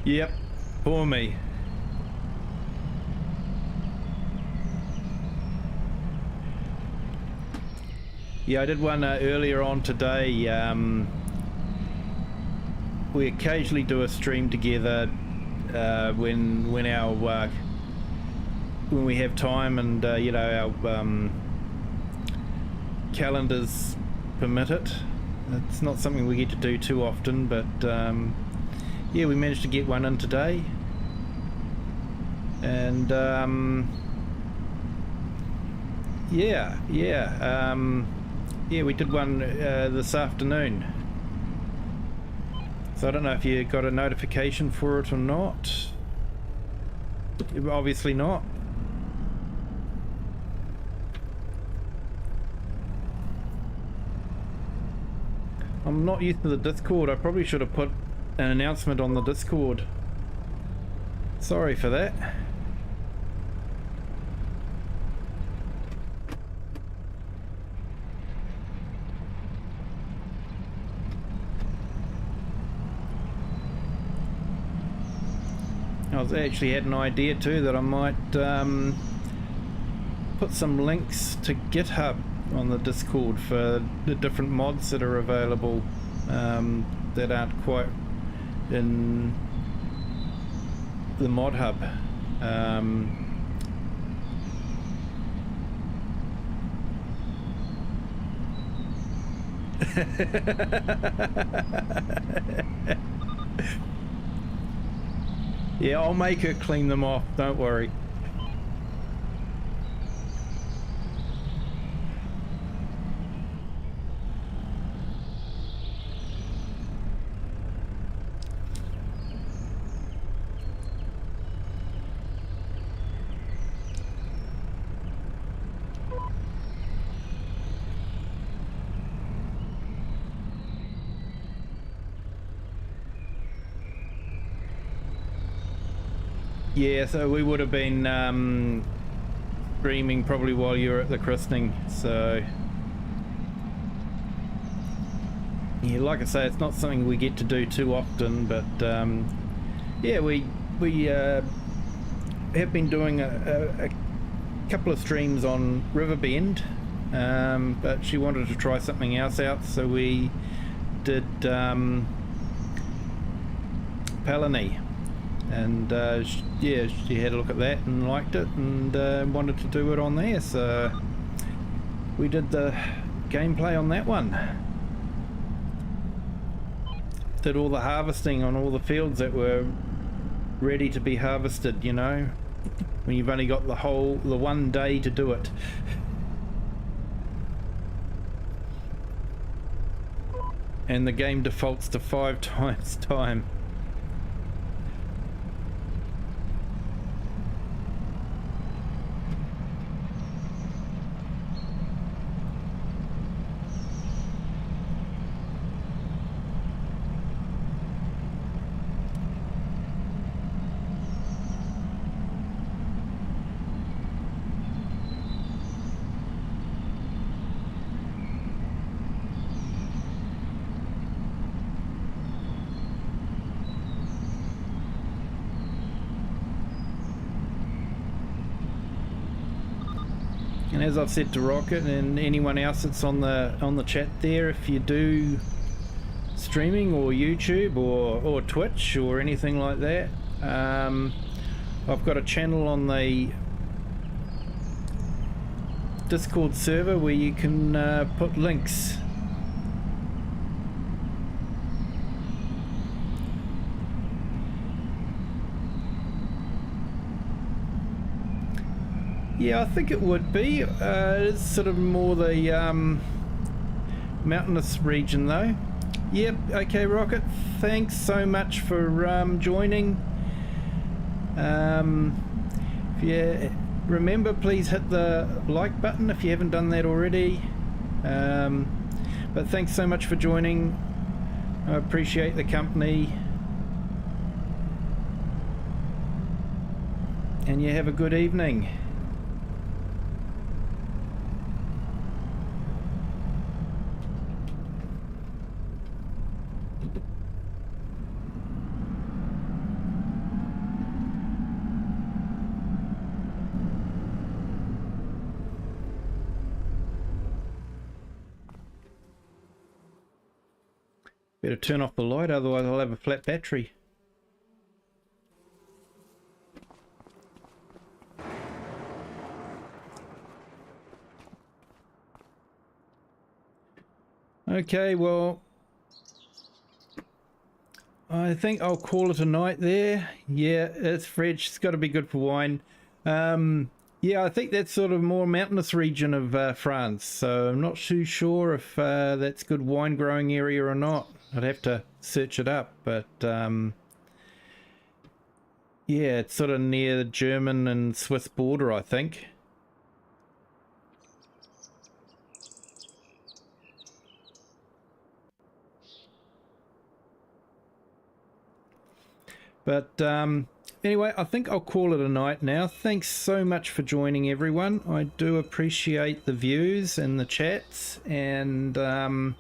Yep, poor me. Yeah, I did one earlier on today. We occasionally do a stream together when we have time and you know, our calendars permit it. It's not something we get to do too often, but yeah, we managed to get one in today, and yeah, we did one this afternoon. So I don't know if you got a notification for it or not. Obviously not. I'm not used to the Discord. I probably should have put an announcement on the Discord. Sorry for that. I actually had an idea too that I might put some links to GitHub on the Discord for the different mods that are available that aren't quite in the mod hub. Yeah, I'll make her clean them off, don't worry. Yeah, so we would have been streaming probably while you were at the christening, so yeah, like I say, it's not something we get to do too often, but yeah, we have been doing a couple of streams on Riverbend, but she wanted to try something else out, so we did Palani. And yeah, she had a look at that and liked it and wanted to do it on there, so we did the gameplay on that one. Did all the harvesting on all the fields that were ready to be harvested, you know, when you've only got the one day to do it. And the game defaults to 5 times time. And as I've said to Rocket and anyone else that's on the chat there, if you do streaming or YouTube or Twitch or anything like that, I've got a channel on the Discord server where you can put links. Yeah, I think it would be. It's sort of more the mountainous region though. Yep, okay Rocket, thanks so much for joining. If you remember, please hit the like button if you haven't done that already. But thanks so much for joining. I appreciate the company. And you have a good evening. Better turn off the light, otherwise I'll have a flat battery. Okay, well, I think I'll call it a night there. Yeah, it's fresh. It's got to be good for wine. Yeah, I think that's sort of more mountainous region of France, so I'm not too sure if that's good wine growing area or not. I'd have to search it up, but yeah, it's sort of near the German and Swiss border, I think. But anyway, I think I'll call it a night now. Thanks so much for joining, everyone. I do appreciate the views and the chats and the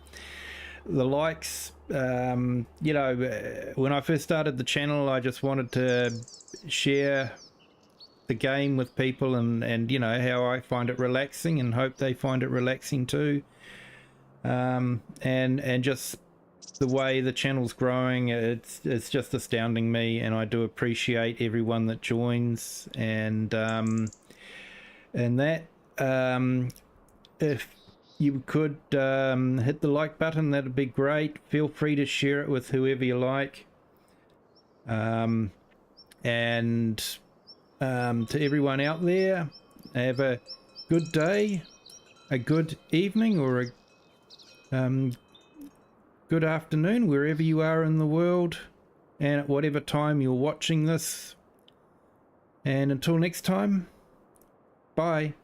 likes. You know, when I first started the channel, I just wanted to share the game with people and you know, how I find it relaxing and hope they find it relaxing too. And just the way the channel's growing, it's just astounding me, and I do appreciate everyone that joins and that if you could hit the like button, that'd be great. Feel free to share it with whoever you like, and to everyone out there, have a good day, a good evening, or a good afternoon, wherever you are in the world, and at whatever time you're watching this. And until next time, bye.